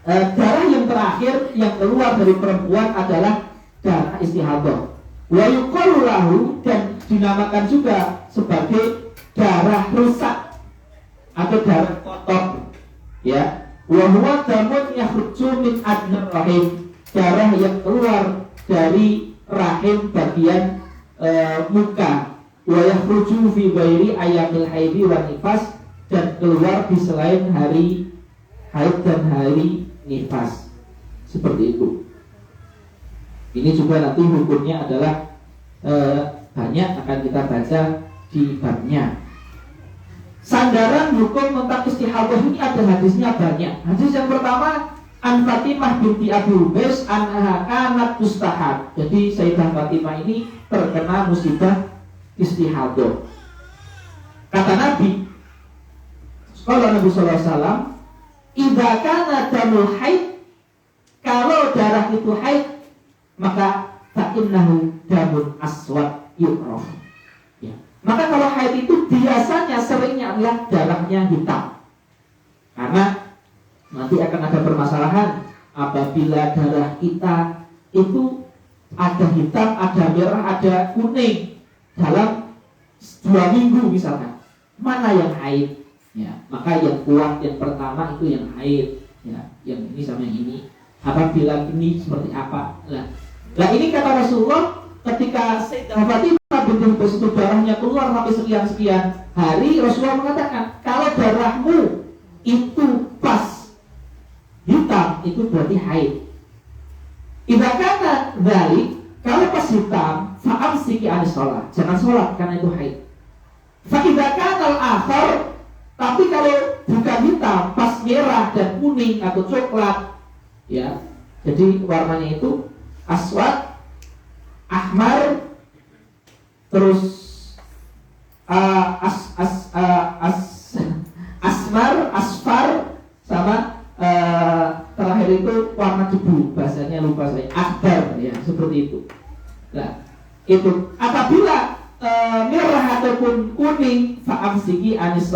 darah yang terakhir yang keluar dari perempuan adalah darah istihadah. Wa yuqalu lahu, dan dinamakan juga sebagai darah rusak atau darah kotor, ya. Wa huwa damun yakhruju min adnir rahim, darah yang keluar dari rahim bagian muka. Wa yakhruju fi ghairi ayyamil haidi wa nifas, dan keluar di selain hari haid dan hari nifas, seperti itu. Ini juga nanti hukumnya adalah banyak akan kita baca di babnya. Sandaran hukum tentang istihadah ini ada hadisnya banyak. Hadis yang pertama, An Fatimah binti Abi Ubais anha kanat mustahad. Jadi Sayyidah Fatimah ini terkena musibah istihadah. Kata Nabi, kalau Nabi sallallahu alaihi wasallam, idza kana damul haid, kalau darah itu haid, maka fa innahu damun aswad yu'raf. Ya. Maka kalau haid itu biasanya seringnya adalah darahnya hitam. Karena nanti akan ada permasalahan apabila darah kita itu ada hitam, ada merah, ada kuning dalam 2 minggu misalkan. Mana yang haid? Ya, maka yang kuat yang pertama itu yang haid, ya, yang ini sama yang ini. Apabila ini seperti apa? Nah ini kata Rasulullah ketika Sayyidah Fatimah binti Ubais itu darahnya keluar sampai sekian hari, Rasulullah mengatakan kalau darahmu itu pas hitam itu berarti haid. Idza kana dzalik, kalau pas hitam, fa'amsiki anis sholat, jangan sholat karena itu haid. Fa idza kana al-akhar, tapi kalau bukan hitam, pas merah dan kuning atau coklat, ya, jadi warnanya itu aswad, ahmar, terus asmar, asfar, sama terakhir itu warna debu, bahasanya lupa saya, akbar, ya, seperti itu. Nah, itu apabila merah ataupun kuning, fa'amsiki anis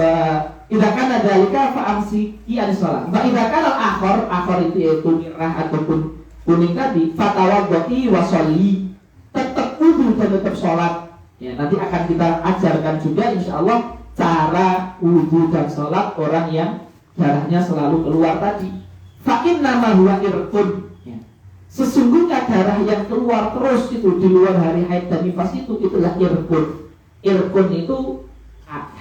idza kana dzalika fa'amsiki anis shalah. Wa idza kana al-akhar itu yaitu merah ataupun kuning tadi, fatawaddi wa sholli, tetap wudu dan tetap sholat, Ya, nanti akan kita ajarkan juga insya Allah cara wudhu dan sholat orang yang darahnya selalu keluar tadi. Fa'in nama huwa irkun. Ya. Sesungguhnya darah yang keluar terus itu di luar hari haid dan nifas itu itulah irkun. Irkun itu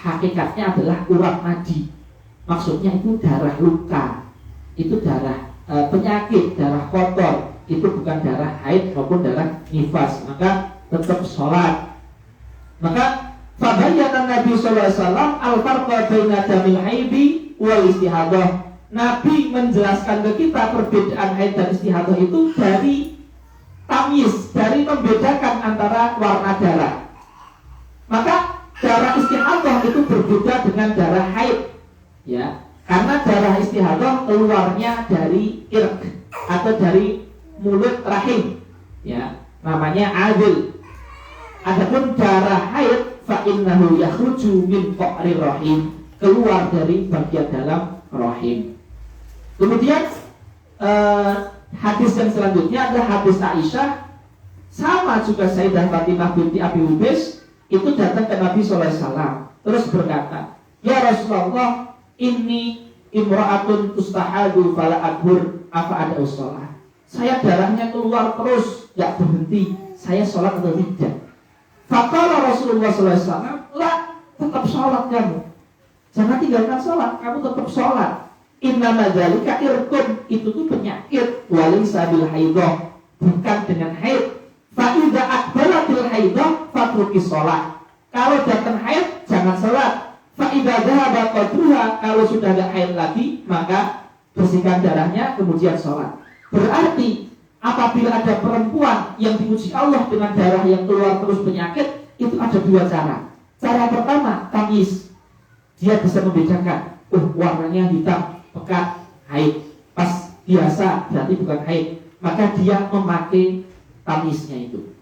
hakikatnya adalah urat nadi. Maksudnya itu darah luka, itu darah penyakit, darah kotor. Itu bukan darah haid maupun darah nifas. Maka tetap sholat. Maka fabayyana Nabi sallallahu alaihi wasallam al-farqa baina damil haidi wal istihadah. Nabi menjelaskan ke kita perbedaan haid dan istihadah itu dari tamyiz, dari membedakan antara warna darah. Maka darah istihadah itu berbeda dengan darah haid, ya, karena darah istihadah keluarnya dari irq atau dari mulut rahim, ya, namanya adil. Adapun darah haid fa innahu yakhruju min qa'ri rahim, keluar dari bagian dalam rahim. Kemudian hadis yang selanjutnya adalah hadis Aisyah, sama juga Sayyidah Fatimah binti Abi Ubais itu datang ke Nabi sallallahu alaihi wasallam terus berkata, "Ya Rasulullah, inni imra'atun tustahadu fala adhur, apa ada usalah? Saya darahnya keluar terus, enggak berhenti. Saya sholat atau tidak?" Faqala Rasulullah sallallahu alaihi wasallam, "La, tetap sholat kamu. Jangan tinggalkan sholat, kamu tetap sholat. Innama dzalika irqun, itu tuh penyakit, walaysa bil haidah, bukan dengan haid. Fa idza aqbalatil haidah fatruki sholat. Kalau datang haid jangan sholat. Fa idza dhahaba qadruha, kalau sudah enggak haid lagi maka bersihkan darahnya kemudian sholat." Berarti apabila ada perempuan yang diuji Allah dengan darah yang keluar terus penyakit, itu ada dua cara. Cara pertama, tamyiz. Dia bisa membedakan, warnanya hitam, pekat, haid. Pas biasa berarti bukan haid. Maka dia memakai tamyiznya itu.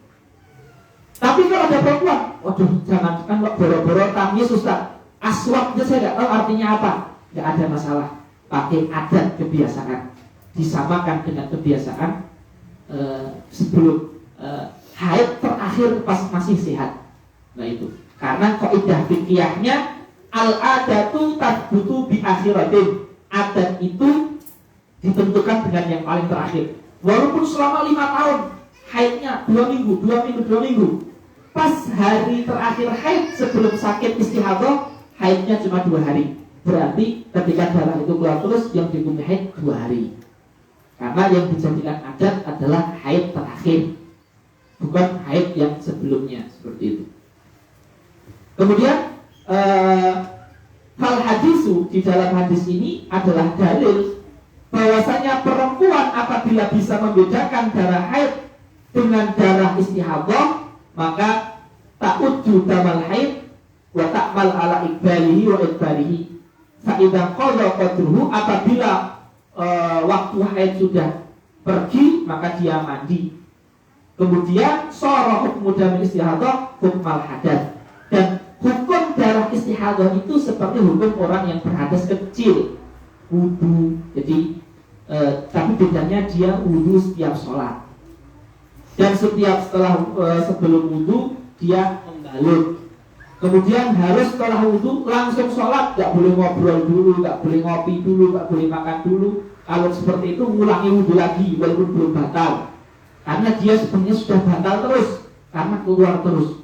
Tapi kalau ada perempuan, waduh, jangan kan boro-boro tamyiz Ustaz. Aswab aja saya nggak tahu artinya apa. Nggak ada masalah. Pakai adat kebiasaan. Disamakan dengan kebiasaan sebelum haid terakhir pas masih sehat. Nah itu. Karena kaidah fikihnya al-adatu tathbutu bi akhiratin. Adat itu ditentukan dengan yang paling terakhir. Walaupun selama 5 tahun haidnya 2 minggu. Pas hari terakhir haid sebelum sakit istihadah, haidnya cuma 2 hari. Berarti ketika darah itu keluar terus, yang dihukum haid 2 hari. Karena yang dijadikan adat adalah haid terakhir, bukan haid yang sebelumnya, seperti itu. Kemudian hal hadisu di dalam hadis ini adalah dalil bahwasanya perempuan apabila bisa membedakan darah haid dengan darah istihadah, maka ta'uddu damal haid wa ta'mal ala iqbalihi wa idbarihi. Fa idza qada qadruhu, apabila waktu haid sudah pergi maka dia mandi. Kemudian shara hukmu damil istihadah hukmal hadas. Dan hukum darah istihadah itu seperti hukum orang yang berhadas kecil, wudu. Jadi tapi bedanya dia wudu setiap sholat. Dan sebelum wudu dia membalut. Kemudian harus setelah wudu langsung sholat, nggak boleh ngobrol dulu, nggak boleh ngopi dulu, nggak boleh makan dulu. Kalau seperti itu ngulangi wudu lagi walaupun belum batal, karena dia sebenarnya sudah batal terus karena keluar terus.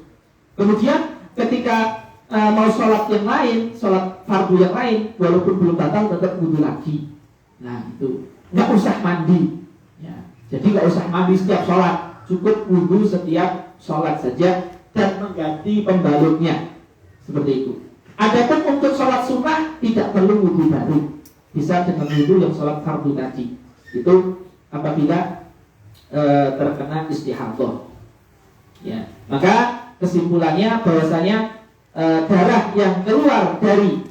Kemudian ketika mau sholat yang lain, sholat fardu yang lain, walaupun belum batal tetap wudu lagi. Nah itu nggak usah mandi, ya. Jadi nggak usah mandi setiap sholat, cukup wudu setiap sholat saja dan mengganti pembalutnya, seperti itu. Adapun untuk sholat sunnah tidak perlu wudu baru, bisa dengan wudu yang sholat fardu tadi. Itu apabila terkena istihadah. Ya, maka kesimpulannya bahwasanya darah yang keluar dari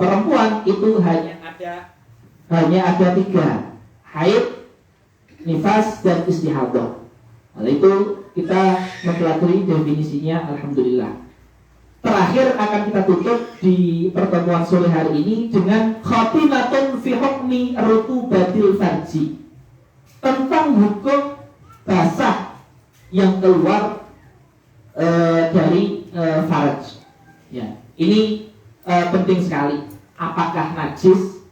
perempuan itu hanya ada 3, haid, nifas, dan istihadah. Hal itu kita mempelajari definisinya, alhamdulillah. Terakhir akan kita tutup di pertemuan sore hari ini dengan khatimatun fi hukmi rutubatil farji, tentang hukum basah yang keluar dari faraj. Ya, ini penting sekali. Apakah najis?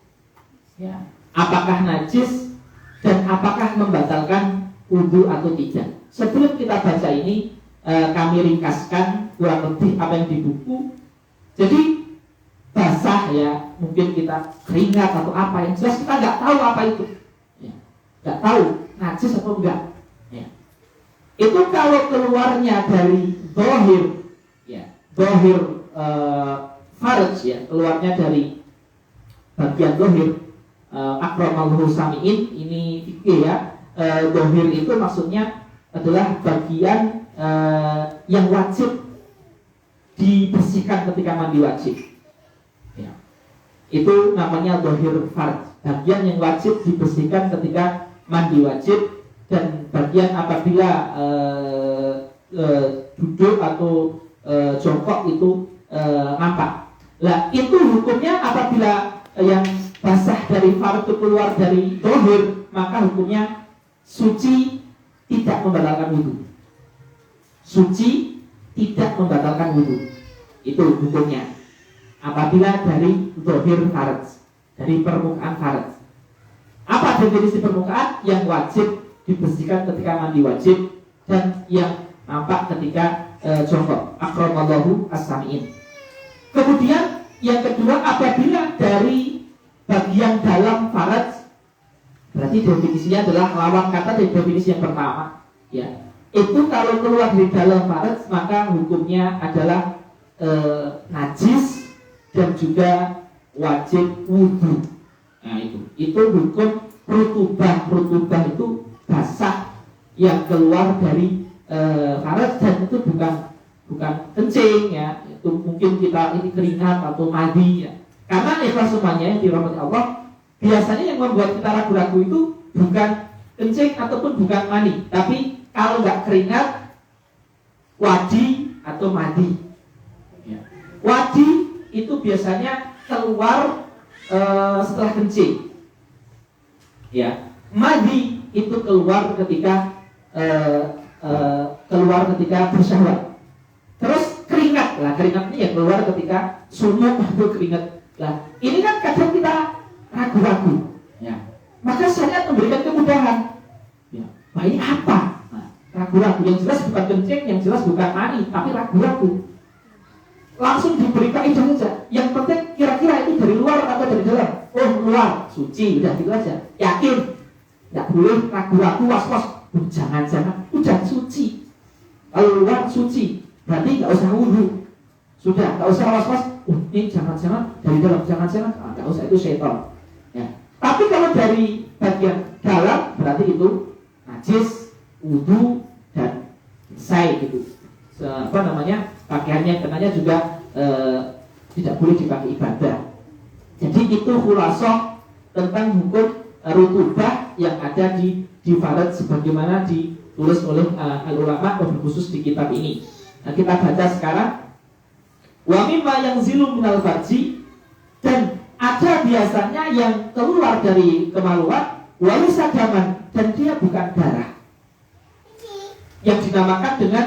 Ya, apakah najis dan apakah membatalkan wudu atau tidak? Sebelum kita baca ini, kami ringkaskan kurang lebih apa yang di buku. Jadi basah ya, mungkin kita keringat atau apa yang jelas kita nggak tahu apa itu, ya, nggak tahu najis atau enggak. Ya. Itu kalau keluarnya dari dohir, ya, dohir farj ya, keluarnya dari bagian dohir, akramallahu samiin, ini fikih ya. Dohir itu maksudnya adalah bagian yang wajib dibersihkan ketika mandi wajib. Ya. Itu namanya dohir farj, bagian yang wajib dibersihkan ketika mandi wajib, dan bagian apabila duduk atau jongkok itu nampak. Lah itu hukumnya apabila yang basah dari farj itu keluar dari dohir, maka hukumnya suci, tidak membatalkan wudu. Suci, tidak membatalkan wudu. Itu hukumnya apabila dari dohir farj, dari permukaan farj. Apa definisi permukaan? Yang wajib dibersihkan ketika mandi wajib dan yang nampak ketika jongkok. Akramallahu as-samiin. Kemudian yang kedua, apabila dari bagian dalam faraj, berarti definisinya adalah lawan kata dari definisi yang pertama. Ya, itu kalau keluar dari dalam faraj maka hukumnya adalah najis dan juga wajib wudu. Nah itu hukum rutubah. Rutubah itu basah yang keluar dari faraj, dan itu bukan kencing ya, itu mungkin kita ini keringat atau madi ya. Karena ikhlas semuanya yang dirahmati Allah, biasanya yang membuat kita ragu-ragu itu bukan kencing ataupun bukan mani, tapi kalau nggak keringat, wadi atau madi. Ya. Wadi itu biasanya keluar setelah kencing. Ya, madi itu keluar ketika bersyahwat. Terus keringat lah, keringatnya ya keluar ketika sunat atau keringat. Lah, ini kan kadang kita ragu-ragu. Ya. Maka syariat memberikan kemudahan. Ya. Nah, ini apa? Nah, ragu-ragu, yang jelas bukan kencing, yang jelas bukan mani, tapi ragu-ragu. Langsung diberikan itu saja. Yang penting kira-kira itu dari luar atau dari dalam. Oh, luar, suci, udah gitu aja. Yakin. Tidak boleh ragu-ragu, was-was. Jangan-jangan, udah suci. Kalau luar suci, berarti nggak usah wudu. Sudah, nggak usah was-was. Ini jangan-jangan dari dalam, jangan-jangan. Nggak usah, itu setan. Ya. Tapi kalau dari bagian dalam, berarti itu najis, wudu, dan selesai gitu. Pakaiannya kenanya juga tidak boleh dipakai ibadah. Jadi itu khulasoh tentang hukum rutubah yang ada di faraj sebagaimana ditulis oleh al-ulama khusus di kitab ini. Nah, kita baca sekarang. Wa mimma yanzilu minal farji, dan ada biasanya yang keluar dari kemaluan walaysa daman, dan dia bukan darah, yang dinamakan dengan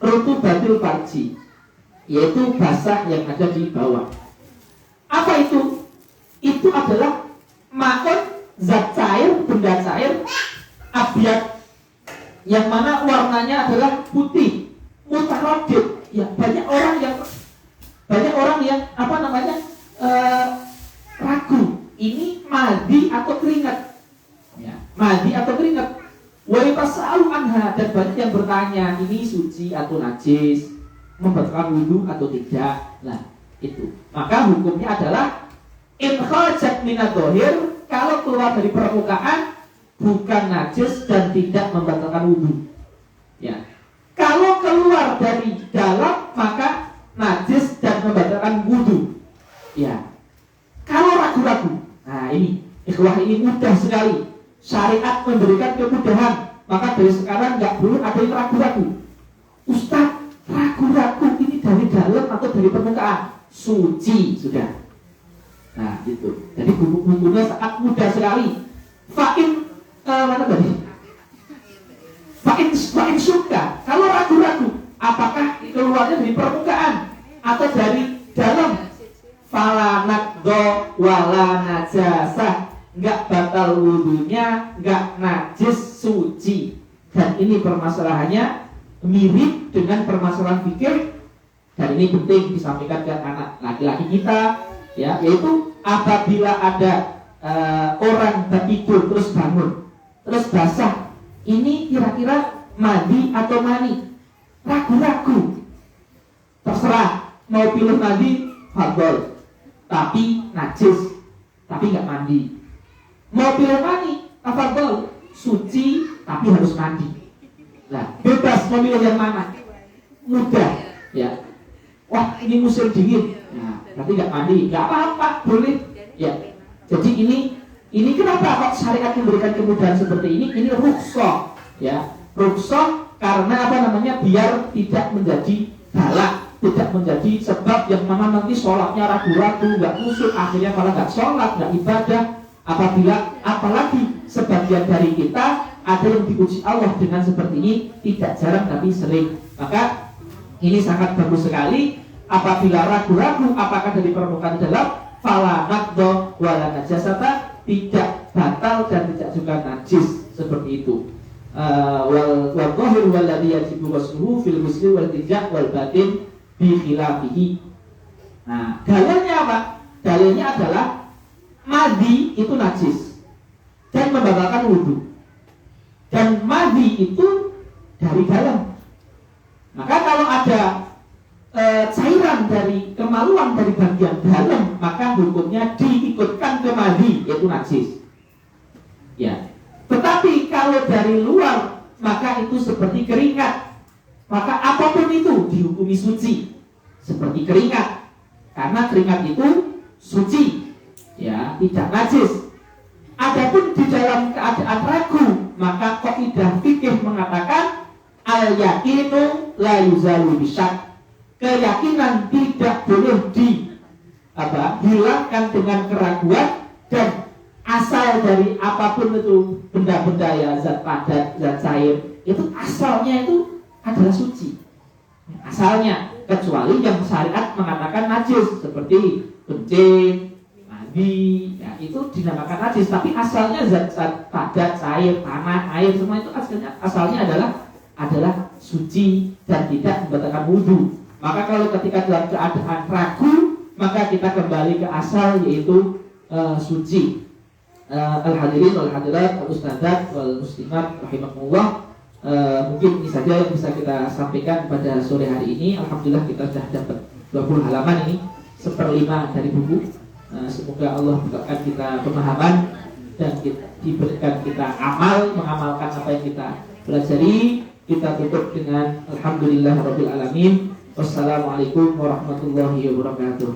rutubatul farji, yaitu basah yang ada di bawah. Apa itu? Itu adalah ma'un, zat cair, benda cair, abyad, yang mana warnanya adalah putih, mutaradid. Ya, banyak orang yang ragu, ini madi atau keringat. Ya, madi atau keringat. Wa yatasaalu anha, dan banyak yang bertanya, ini suci atau najis, membatalkan wudu atau tidak. Nah, itu. Maka hukumnya adalah in kharajat minadh dhahir, kalau keluar dari permukaan bukan najis dan tidak membatalkan wudu. Ya. Kalau keluar dari dalam maka najis dan membatalkan wudu. Ya. Kalau ragu-ragu, nah ini ikhwah, ini mudah sekali. Syariat memberikan kemudahan. Maka dari sekarang nggak boleh ada yang ragu-ragu. Ustaz, ragu-ragu ini dari dalam atau dari permukaan? Suci sudah. Nah itu. Jadi buku-bukunya sangat mudah sekali. Fa'in suka. Kalau ragu-ragu, keluarnya dari permukaan atau dari dalam. Fala nakdo wala najasah, enggak batal wudunya, enggak najis, suci. Dan ini permasalahannya mirip dengan permasalahan fikih. Dan ini penting disampaikan ke anak laki-laki kita, ya, yaitu apabila ada orang tertidur terus bangun, terus basah, ini kira-kira mandi atau mani? Ragu-ragu. Terserah, mau pilih mandi, fadol, tapi najis, tapi nggak mandi. Mau pilih mani, fadol, suci, tapi harus mandi. Nah, bebas mau pilih yang mana? Mudah, ya. Wah, ini musim dingin, nah, tapi nggak mandi, nggak apa-apa, boleh, ya. Jadi ini kenapa kok syariat memberikan kemudahan seperti ini? Ini rukhsah, ya. Rukhsah karena apa namanya? Biar tidak menjadi galak, tidak menjadi sebab yang mana nanti sholatnya ragu-ragu, nggak khusyuk, akhirnya malah nggak sholat, nggak ibadah. Apalagi sebagian dari kita ada yang diuji Allah dengan seperti ini, tidak jarang tapi sering. Maka ini sangat bagus sekali apabila ragu-ragu apakah dari permukaan dalam, fala nakdo wala najasata, tidak batal dan tidak juga najis, seperti itu. Wal dhahir wal ladzi yajibu ghusluhu fil ghusli wal tijah wal batin bi khilafihi. Nah, dalilnya apa? Dalilnya adalah mandi itu najis dan membatalkan wudu. Dan mandi itu dari dalam. Maka kalau ada cairan dari kemaluan dari bagian dalam, maka hukumnya diikutkan ke mandi, yaitu najis. Ya. Tetapi kalau dari luar, maka itu seperti keringat. Maka apapun itu dihukumi suci, seperti keringat, karena keringat itu suci, ya, tidak najis. Adapun di dalam keadaan ragu, maka kaidah fikih mengatakan al yaqinu la yuzalu bisyak. Keyakinan tidak boleh hilangkan dengan keraguan, dan asal dari apapun itu benda-benda ya, zat padat, zat cair, itu asalnya itu adalah suci. Asalnya, kecuali yang syariat mengatakan najis seperti kencing, mandi, ya, itu dinamakan najis. Tapi asalnya zat padat, cair, tanah, air, semua itu asalnya adalah suci dan tidak membatalkan wudu. Maka kalau ketika dalam keadaan ragu, maka kita kembali ke asal, yaitu suci. Al-hadirin wal hadirat, al-ustadzat wal muslimat rahimakumullah. Mungkin ini saja yang bisa kita sampaikan pada sore hari ini. Alhamdulillah kita sudah dapat 20 halaman ini, 1/5 dari buku. Semoga Allah bukakan kita pemahaman dan diberikan kita mengamalkan apa yang kita pelajari. Kita tutup dengan alhamdulillah rabbil alamin. Wassalamualaikum warahmatullahi wabarakatuh.